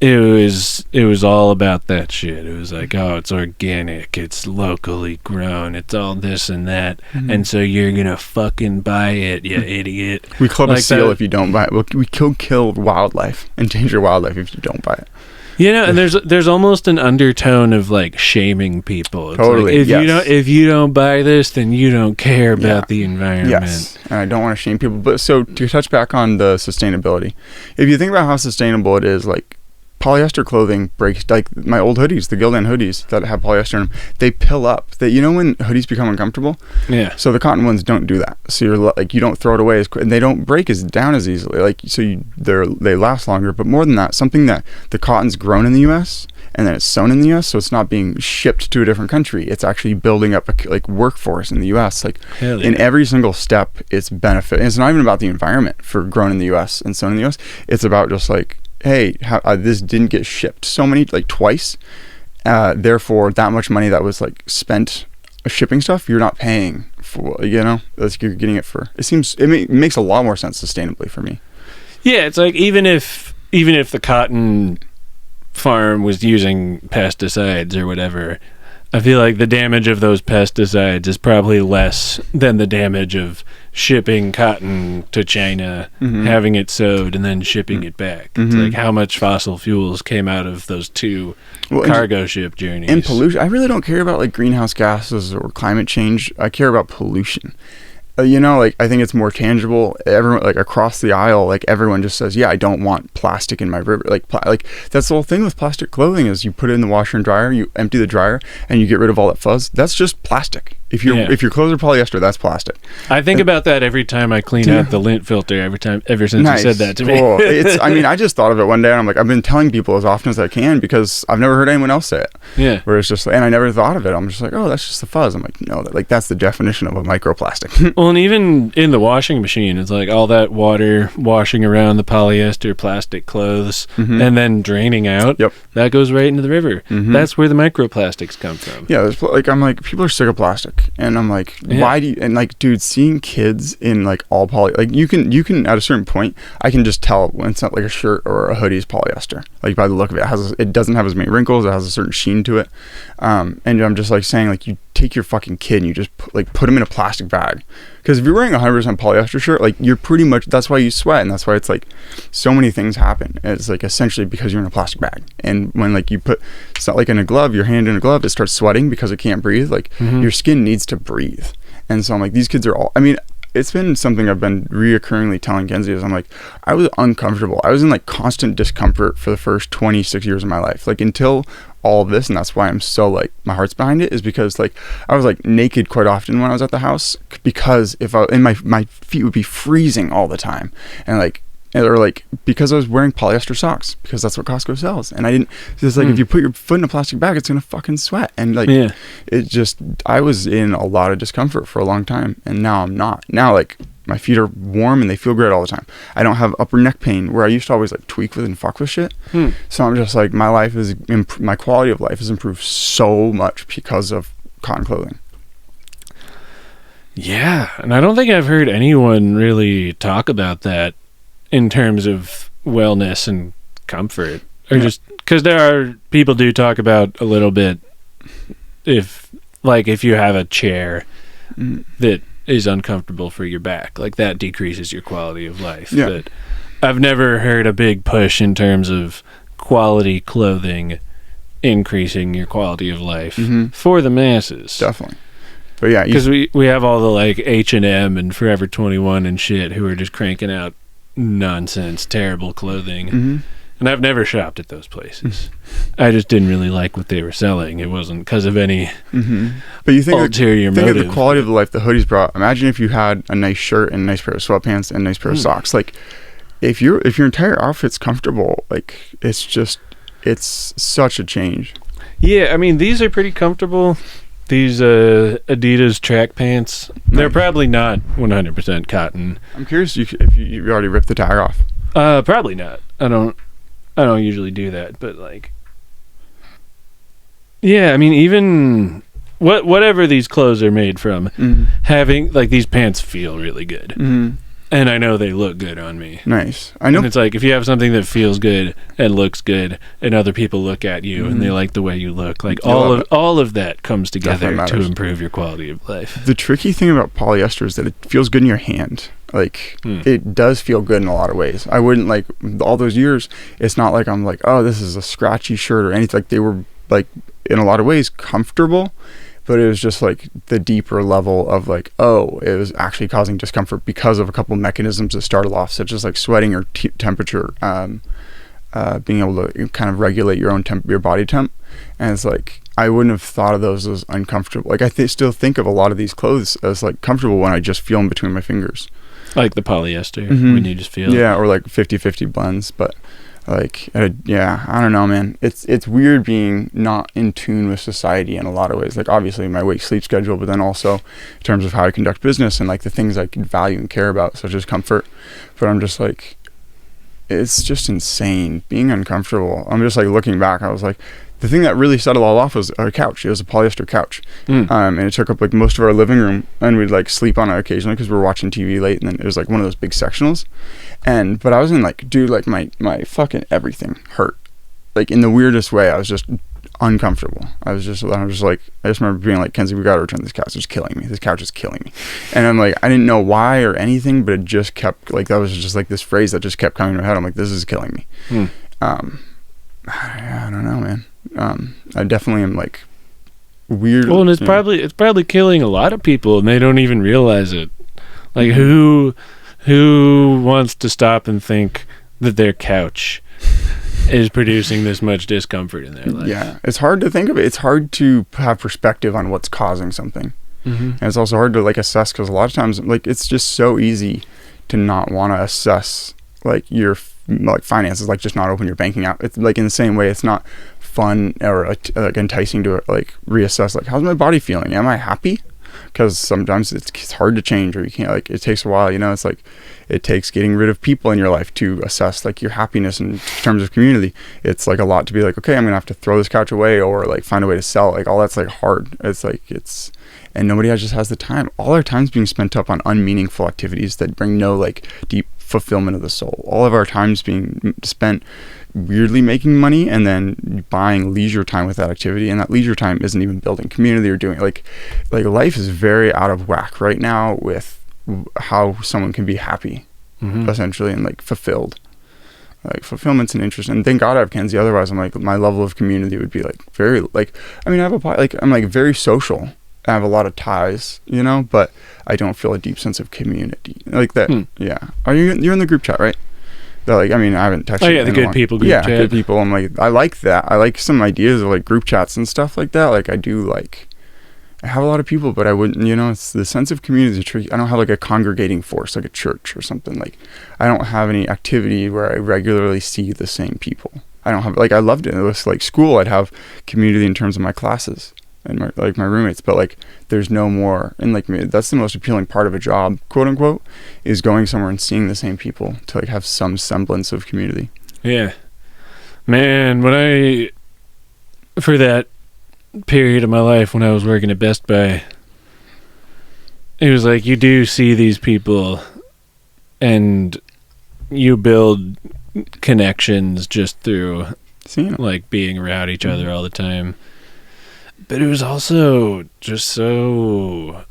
It was all about that shit. It was like, oh, it's organic, it's locally grown, it's all this and that, and so you're gonna fucking buy it, you idiot. We club like a seal that. if you don't buy it. We kill wildlife, endanger wildlife if you don't buy it. You know, and there's almost an undertone of like shaming people. It's Totally. Like, if you don't buy this, then you don't care about the environment. Yes, and I don't want to shame people. But so to touch back on the sustainability, if you think about how sustainable it is, like, polyester clothing breaks, like my old hoodies, the Gildan hoodies that have polyester in them, they pill up. That, you know, when hoodies become uncomfortable? Yeah. So the cotton ones don't do that. So you're like, you don't throw it away as quick, and they don't break down as easily. Like, so they last longer. But more than that, something that the cotton's grown in the U.S. and then it's sewn in the U.S., so it's not being shipped to a different country. It's actually building up a like workforce in the U.S. Like, in every single step, it's benefit. And it's not even about the environment for grown in the U.S. and sewn in the U.S. It's about just like, hey, this didn't get shipped so many, like twice, therefore that much money that was like spent shipping stuff, you're not paying for, you know, you're getting it for, it makes a lot more sense sustainably for me. Yeah, it's like even if the cotton farm was using pesticides or whatever, I feel like the damage of those pesticides is probably less than the damage of shipping cotton to China, having it sewed, and then shipping it back. It's like how much fossil fuels came out of those two cargo ship journeys. And pollution. I really don't care about like greenhouse gases or climate change. I care about pollution. You know, like, I think it's more tangible. Everyone, like, across the aisle, like, everyone just says, yeah, I don't want plastic in my river. Like, that's the whole thing with plastic clothing, is you put it in the washer and dryer, you empty the dryer, and you get rid of all that fuzz. That's just plastic. If your clothes are polyester, that's plastic. I think about that every time I clean out the lint filter. Ever since you said that to me. Cool. I mean, I just thought of it one day, and I'm like, I've been telling people as often as I can, because I've never heard anyone else say it. Yeah. Where it's just, and I never thought of it. I'm just like, oh, that's just the fuzz. I'm like, no, that's the definition of a microplastic. Well, and even in the washing machine, it's like all that water washing around the polyester plastic clothes and then draining out. Yep. That goes right into the river. That's where the microplastics come from. Yeah, like, I'm like, people are sick of plastic, and I'm like, why do you? And like, dude, seeing kids in like all poly, like you can at a certain point, I can just tell when it's not like a shirt or a hoodie is polyester, like by the look of it. It doesn't have as many wrinkles. It has a certain sheen to it, and I'm just like saying, like, you take your fucking kid and you just put him in a plastic bag, because if you're wearing a 100% polyester shirt, like, you're pretty much, that's why you sweat, and that's why it's like so many things happen. It's like essentially because you're in a plastic bag, and when like you put, it's not like in a glove, your hand in a glove, it starts sweating because it can't breathe. Like, your skin needs to breathe. And so I'm like, these kids are all, I mean, it's been something I've been reoccurringly telling Kenzie, is I'm like, I was uncomfortable. I was in like constant discomfort for the first 26 years of my life, like, until all of this. And that's why I'm so like, my heart's behind it, is because like I was like naked quite often when I was at the house, because my feet would be freezing all the time, and like, or like, because I was wearing polyester socks, because that's what Costco sells, and I didn't, it's like, if you put your foot in a plastic bag, it's gonna fucking sweat, and like, it just, I was in a lot of discomfort for a long time, and now I'm not. Now, like, my feet are warm and they feel great all the time. I don't have upper neck pain, where I used to always like tweak with and fuck with shit. So I'm just like, my quality of life has improved so much because of cotton clothing. Yeah, and I don't think I've heard anyone really talk about that in terms of wellness and comfort, or just because there are people do talk about a little bit, if like if you have a chair Mm. that is uncomfortable for your back, like that decreases your quality of life. Yeah. But I've never heard a big push in terms of quality clothing increasing your quality of life for the masses. Definitely. But yeah, Because we have all the like H&M and Forever 21 and shit who are just cranking out nonsense, terrible clothing. And I've never shopped at those places. I just didn't really like what they were selling. It wasn't because of any but you think ulterior think motive. of the quality of the life the hoodies brought. Imagine if you had a nice shirt and a nice pair of sweatpants and a nice pair of socks. Like if your entire outfit's comfortable, like it's such a change. Yeah, I mean, these are pretty comfortable. These Adidas track pants, they're probably not 100% cotton. I'm curious if you already ripped the tag off. Probably not. I don't usually do that, but like, yeah, I mean, even whatever these clothes are made from, having like these pants feel really good, and I know they look good on me. Nice. I know. And it's like if you have something that feels good and looks good, and other people look at you and they like the way you look, like all of that comes together to improve your quality of life. The tricky thing about polyester is that it feels good in your hand. Like it does feel good in a lot of ways. I wouldn't like all those years. It's not like I'm like, oh, this is a scratchy shirt or anything. Like they were like in a lot of ways comfortable, but it was just like the deeper level of like, oh, it was actually causing discomfort because of a couple mechanisms that started off, such as like sweating or temperature, being able to kind of regulate your own your body temp. And it's like I wouldn't have thought of those as uncomfortable. Like I still think of a lot of these clothes as like comfortable when I just feel them between my fingers. Like the polyester, when you just feel it. Or like 50-50 blends. But like, I don't know, man. It's weird being not in tune with society in a lot of ways. Like obviously my wake-sleep schedule, but then also in terms of how I conduct business and like the things I can value and care about, such as comfort. But I'm just like, it's just insane being uncomfortable. I'm just like looking back, I was like, the thing that really set it all off was our couch. It was a polyester couch. And it took up like most of our living room, and we'd like sleep on it occasionally because we were watching TV late, and then it was like one of those big sectionals. But I was in like, dude, like my fucking everything hurt. Like in the weirdest way. I was just uncomfortable. I just remember being like, Kenzie, we gotta return this couch. It's killing me. This couch is killing me. And I'm like, I didn't know why or anything, but it just kept like, that was just like this phrase that just kept coming to my head. I'm like, this is killing me. I don't know, man. I definitely am like weird. Well, and it's probably killing a lot of people, and they don't even realize it. Like who wants to stop and think that their couch is producing this much discomfort in their life? Yeah, it's hard to think of it. It's hard to have perspective on what's causing something, and it's also hard to like assess, because a lot of times like it's just so easy to not want to assess like your like finances, like just not open your banking app. It's like in the same way it's not fun or like enticing to like reassess like, how's my body feeling? Am I happy? Because sometimes it's hard to change, or you can't, like it takes a while, you know. It's like it takes getting rid of people in your life to assess like your happiness in terms of community. It's like a lot to be like, okay, I'm gonna have to throw this couch away or like find a way to sell it. Like all that's like hard. It's like and nobody just has the time. All our time's being spent up on unmeaningful activities that bring no like deep fulfillment of the soul. All of our time's being spent weirdly making money and then buying leisure time with that activity, and that leisure time isn't even building community or doing like life is very out of whack right now with how someone can be happy essentially and like fulfilled. Like fulfillment's an interest, and thank God I have Kenzie. Otherwise I'm like, my level of community would be like very like, I mean I have I'm like very social. I have a lot of ties, you know, but I don't feel a deep sense of community like that. Yeah. You're in the group chat, right? That like, I mean, I haven't texted. Oh yeah, the good people group chat. Yeah, good people. I'm like, I like that. I like some ideas of like group chats and stuff like that. Like I do like, I have a lot of people, but I wouldn't, you know, it's the sense of community is tricky. I don't have like a congregating force, like a church or something. Like I don't have any activity where I regularly see the same people. I don't have, like, I loved it. It was like school. I'd have community in terms of my classes and my roommates, but like there's no more. And like that's the most appealing part of a job, quote unquote, is going somewhere and seeing the same people to like have some semblance of community. Yeah, man, for that period of my life when I was working at Best Buy, it was like you do see these people and you build connections just through seeing like being around each other all the time. But it was also just so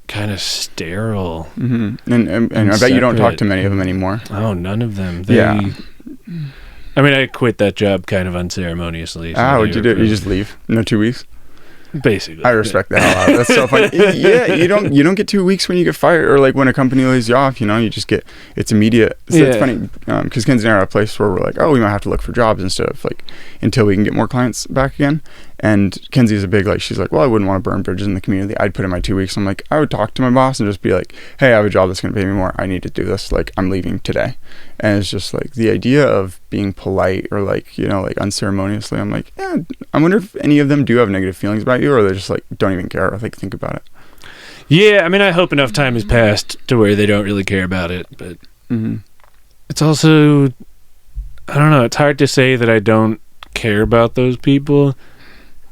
kind of sterile. And I bet you don't talk to many of them anymore. Oh, none of them. Yeah. I mean, I quit that job kind of unceremoniously. So What'd you do? You just leave? No 2 weeks? Basically. I respect the hell out of it. That's so funny. Yeah, you don't get 2 weeks when you get fired, or like when a company lays you off, you just get, it's immediate. So it's funny, because Kenzie and I are at a place where we're like, oh, we might have to look for jobs instead of like, until we can get more clients back again. And Kenzie's a big, like, she's like, well, I wouldn't want to burn bridges in the community. I'd put in my 2 weeks. I'm like, I would talk to my boss and just be like, hey, I have a job that's going to pay me more. I need to do this. Like, I'm leaving today. And it's just like the idea of being polite or like, like unceremoniously. I'm like, yeah, I wonder if any of them do have negative feelings about you, or they just like don't even care or like think about it. Yeah, I mean, I hope enough time has passed to where they don't really care about it. But it's also, I don't know, it's hard to say that I don't care about those people,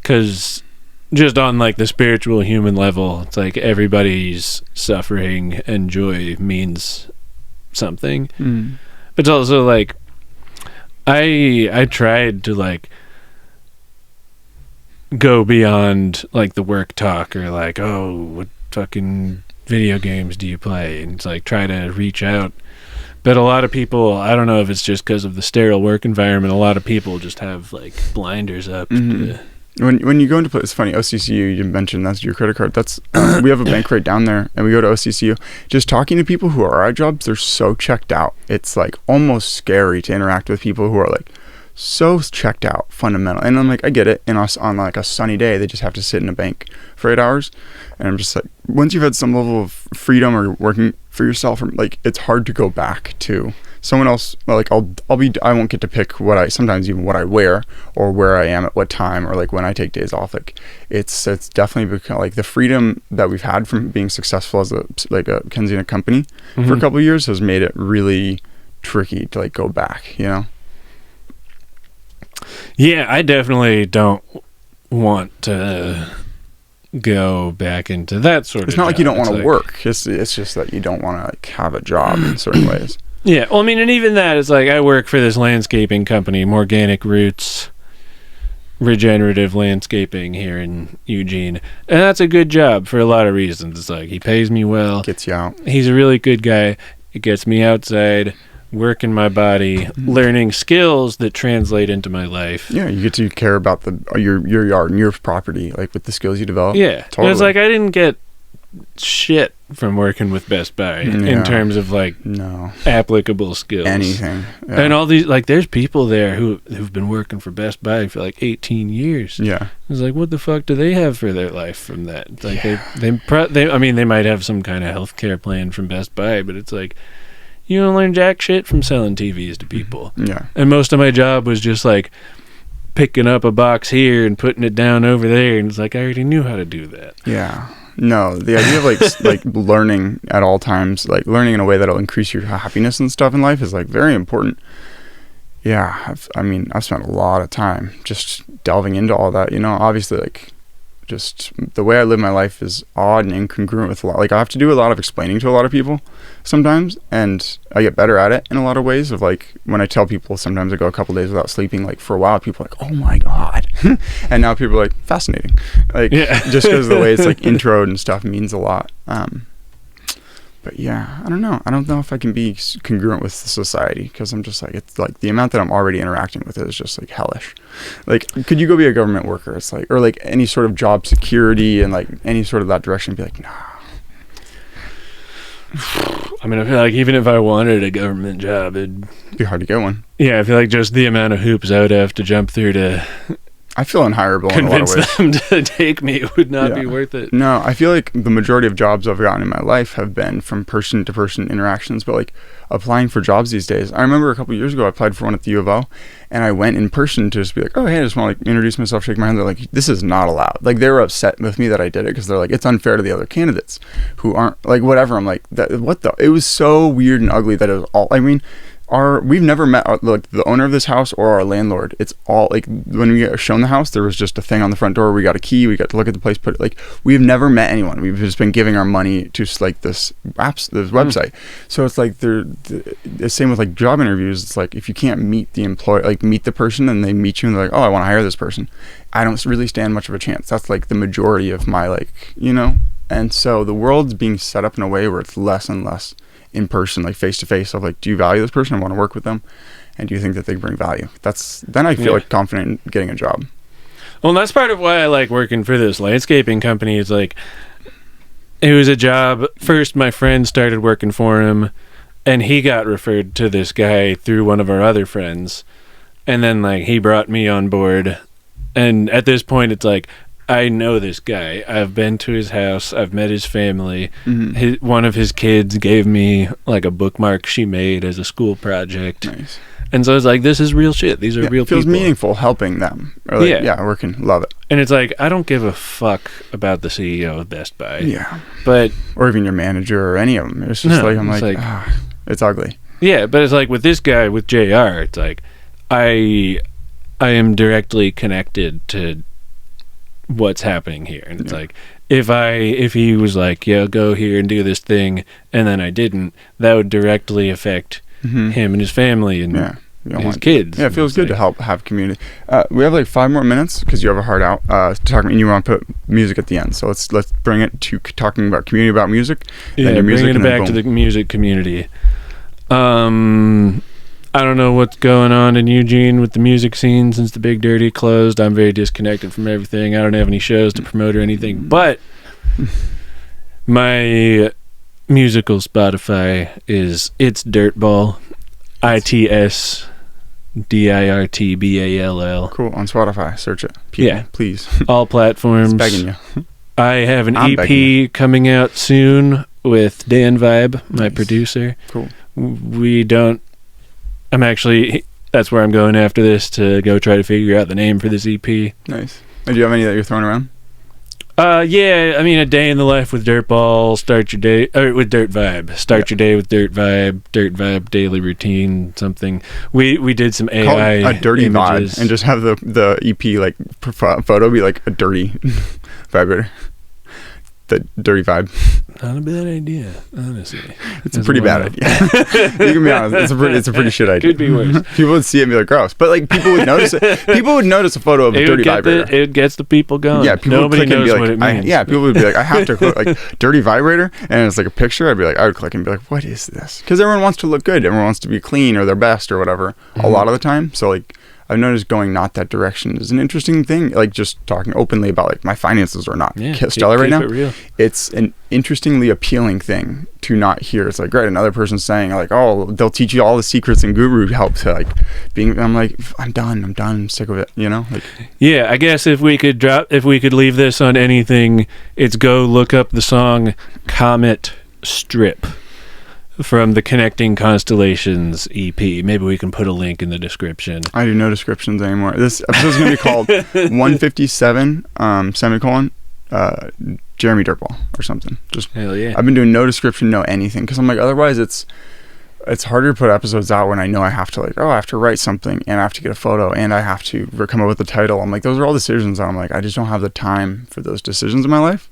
because just on like the spiritual human level, it's like everybody's suffering and joy means something. But it's also like I tried to like go beyond like the work talk, or like, oh, what fucking video games do you play, and it's like try to reach out. But a lot of people, I don't know if it's just because of the sterile work environment, a lot of people just have like blinders up to When you go into place, it's funny, OCCU, you mentioned that's your credit card. That's we have a bank right down there, and we go to OCCU. Just talking to people who are at jobs, they're so checked out. It's like almost scary to interact with people who are like so checked out, fundamental. And I'm like, I get it. And us on like a sunny day, they just have to sit in a bank for 8 hours. And I'm just like, once you've had some level of freedom or working for yourself, like it's hard to go back to someone else. Like I won't get to pick sometimes even what I wear or where I am at what time, or like when I take days off. Like it's definitely become like the freedom that we've had from being successful as a Kenzie and a company for a couple of years has made it really tricky to like go back, Yeah, I definitely don't want to go back into that sort of It's not like you don't want to like, work. It's just that you don't want to like have a job in certain ways. Yeah, well, I mean, and even that is like, I work for this landscaping company, Organic Roots Regenerative Landscaping here in Eugene, and that's a good job for a lot of reasons. It's like, he pays me well. Gets you out. He's a really good guy. It gets me outside, working my body, learning skills that translate into my life. Yeah, you get to care about your yard and your property, like with the skills you develop. Yeah, totally. And it's like, I didn't get shit from working with Best Buy in terms of like applicable skills, anything. And all these, like, there's people there who've been working for Best Buy for like 18 years. Yeah, it's like, what the fuck do they have for their life from that? It's like they might have some kind of healthcare plan from Best Buy, but it's like, you don't learn jack shit from selling TVs to people. Yeah, and most of my job was just like picking up a box here and putting it down over there, and it's like, I already knew how to do that. Yeah. No, the idea of like learning at all times, like learning in a way that'll increase your happiness and stuff in life is like very important. Yeah, I've spent a lot of time just delving into all that. Obviously, like just the way I live my life is odd and incongruent with a lot. Like I have to do a lot of explaining to a lot of people sometimes, and I get better at it in a lot of ways. Of like when I tell people, sometimes I go a couple days without sleeping. Like for a while, people are like, "Oh my god," and now people are like, "Fascinating." Like just because the way it's like introed and stuff means a lot. But yeah, I don't know. I don't know if I can be congruent with society, because I'm just like, it's like the amount that I'm already interacting with is just like hellish. Like, could you go be a government worker? It's like, or like any sort of job security and like any sort of that direction, be like, nah. I mean, I feel like even if I wanted a government job, it'd be hard to get one. Yeah, I feel like just the amount of hoops I would have to jump through to I feel unhireable in a lot of ways. Convince them to take me would not be worth it. No, I feel like the majority of jobs I've gotten in my life have been from person-to-person interactions, but like applying for jobs these days. I remember a couple of years ago I applied for one at the U of O, and I went in person to just be like, oh, hey, I just want to like introduce myself, shake my hand. They're like, this is not allowed. Like they were upset with me that I did it, because they're like, it's unfair to the other candidates who aren't like whatever. I'm like, what the? It was so weird and ugly that it was we've never met like the owner of this house or our landlord. It's all like when we get shown the house, there was just a thing on the front door. We got a key. We got to look at the place. But like we've never met anyone. We've just been giving our money to like this website. So it's like the same with like job interviews. It's like if you can't meet the employee, like meet the person, and they meet you and they're like, oh, I want to hire this person. I don't really stand much of a chance. That's like the majority of my And so the world's being set up in a way where it's less and less in person, like face to face, of like, do you value this person? I want to work with them, and do you think that they bring value? Then I feel like confident in getting a job. Well, that's part of why I like working for this landscaping company. Is like, it was a job. First, my friend started working for him, and he got referred to this guy through one of our other friends, and then like he brought me on board. And at this point, it's like, I know this guy. I've been to his house. I've met his family. Mm-hmm. One of his kids gave me like a bookmark she made as a school project. Nice. And so it's like, this is real shit. These are real people. It feels meaningful helping them. Or like, working. Love it. And it's like, I don't give a fuck about the CEO of Best Buy. Yeah. But or even your manager or any of them. It's just it's ugly. Yeah, but it's like with this guy, with JR, it's like, I am directly connected to what's happening here. And it's like, if he was like, yeah, go here and do this thing, and then I didn't, that would directly affect him and his family and his kids. Yeah, it feels good to help have community. We have like 5 more minutes because you have a heart out to talk, and you want to put music at the end. So let's bring it to talking about community, about music. Yeah, your music, bringing it back to the music community. I don't know what's going on in Eugene with the music scene since the Big Dirty closed. I'm very disconnected from everything. I don't have any shows to promote or anything. But my musical Spotify it's dirtball, ITSDIRTBALL. Cool. On Spotify, search it. People, please. All platforms. It's begging you. I have an EP coming out soon with Dan Vibe, my producer. Cool. That's where I'm going after this, to go try to figure out the name for this EP. Nice. And do you have any that you're throwing around? Yeah, I mean, A Day in the Life with Dirtball, start your day, with Dirt Vibe. Start your day with Dirt Vibe, daily routine, something. We did some AI Call it a dirty images. vibe, and just have the EP like photo be like a dirty vibrator. The dirty vibe. Not a bad idea, honestly. It's a pretty bad idea. You can be honest. It's a pretty shit idea. Could be worse. People would see it and be like, gross. But like people would notice it. People would notice a photo of a dirty vibrator. It gets the people going. Yeah, people Nobody would click knows and be like, what it means. people would be like, I have to click like dirty vibrator, and it's like a picture. I would click and be like, what is this? Because everyone wants to look good. Everyone wants to be clean or their best or whatever. A lot of the time. So like, I've noticed going not that direction is an interesting thing. Like just talking openly about like my finances are not stellar right now. It's an interestingly appealing thing to not hear. It's like, great, another person saying like, oh, they'll teach you all the secrets and guru help to like being. I'm like, I'm done. I'm sick of it. You know. Like, yeah, I guess if we could leave this on anything, it's go look up the song "Comet Strip" from the Connecting Constellations EP. Maybe we can put a link in the description. I do no descriptions anymore. This episode's going to be called 157 semicolon Jeremy Dirtball or something. Just hell yeah. I've been doing no description, no anything, because I'm like, otherwise it's harder to put episodes out when I know I have to I have to write something, and I have to get a photo, and I have to come up with a title. I'm like, those are all decisions. I'm like, I just don't have the time for those decisions in my life.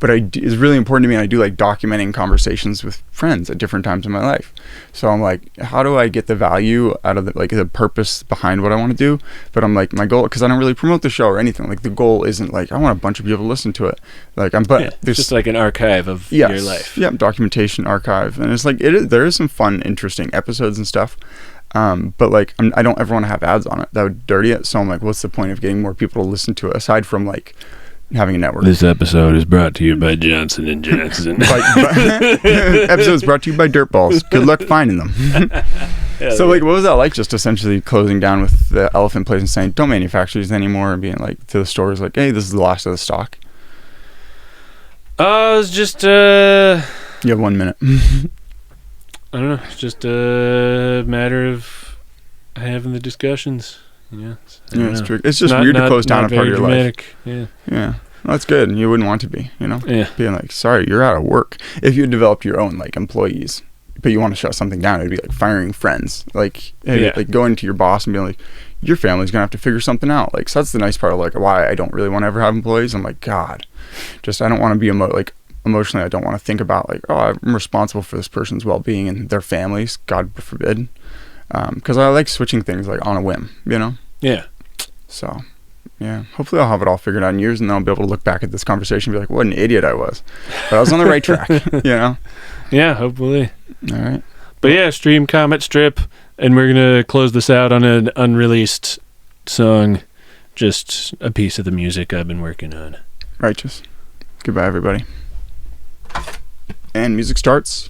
But it's really important to me, and I do like documenting conversations with friends at different times in my life. So I'm like, how do I get the value out of the purpose behind what I want to do? But I'm like, my goal, because I don't really promote the show or anything. Like the goal isn't like I want a bunch of people to listen to it. There's just like an archive of your life. Yeah, documentation archive, and it's like there is some fun, interesting episodes and stuff. But like I don't ever want to have ads on it. That would dirty it. So I'm like, what's the point of getting more people to listen to it aside from like having a network? This episode is brought to you by Johnson & Johnson. Episode is brought to you by Dirtballs. Good luck finding them. So like, what was that like, just essentially closing down with the elephant place and saying, don't manufacture these anymore, and being like to the stores like, hey, this is the last of the stock? It's just you have 1 minute. I don't know. It's just a matter of having the discussions. It's true. It's just weird to close down a part of your life. Yeah. Well, that's good. You wouldn't want to be, Yeah. Being like, sorry, you're out of work. If you developed your own like employees, but you want to shut something down, it'd be like firing friends. Like, hey, Yeah. like going to your boss and being like, your family's gonna have to figure something out. Like, so that's the nice part of like why I don't really want to ever have employees. I'm like, God, just I don't want to be emotionally, I don't want to think about like, oh, I'm responsible for this person's well-being and their families, God forbid. Because I like switching things like on a whim, you know. Yeah. So, yeah, hopefully I'll have it all figured out in years, and then I'll be able to look back at this conversation and be like, what an idiot I was. But I was on the right track, you know? Yeah, hopefully. All right. But yeah, stream Comet Strip, and we're going to close this out on an unreleased song, just a piece of the music I've been working on. Righteous. Goodbye, everybody. And music starts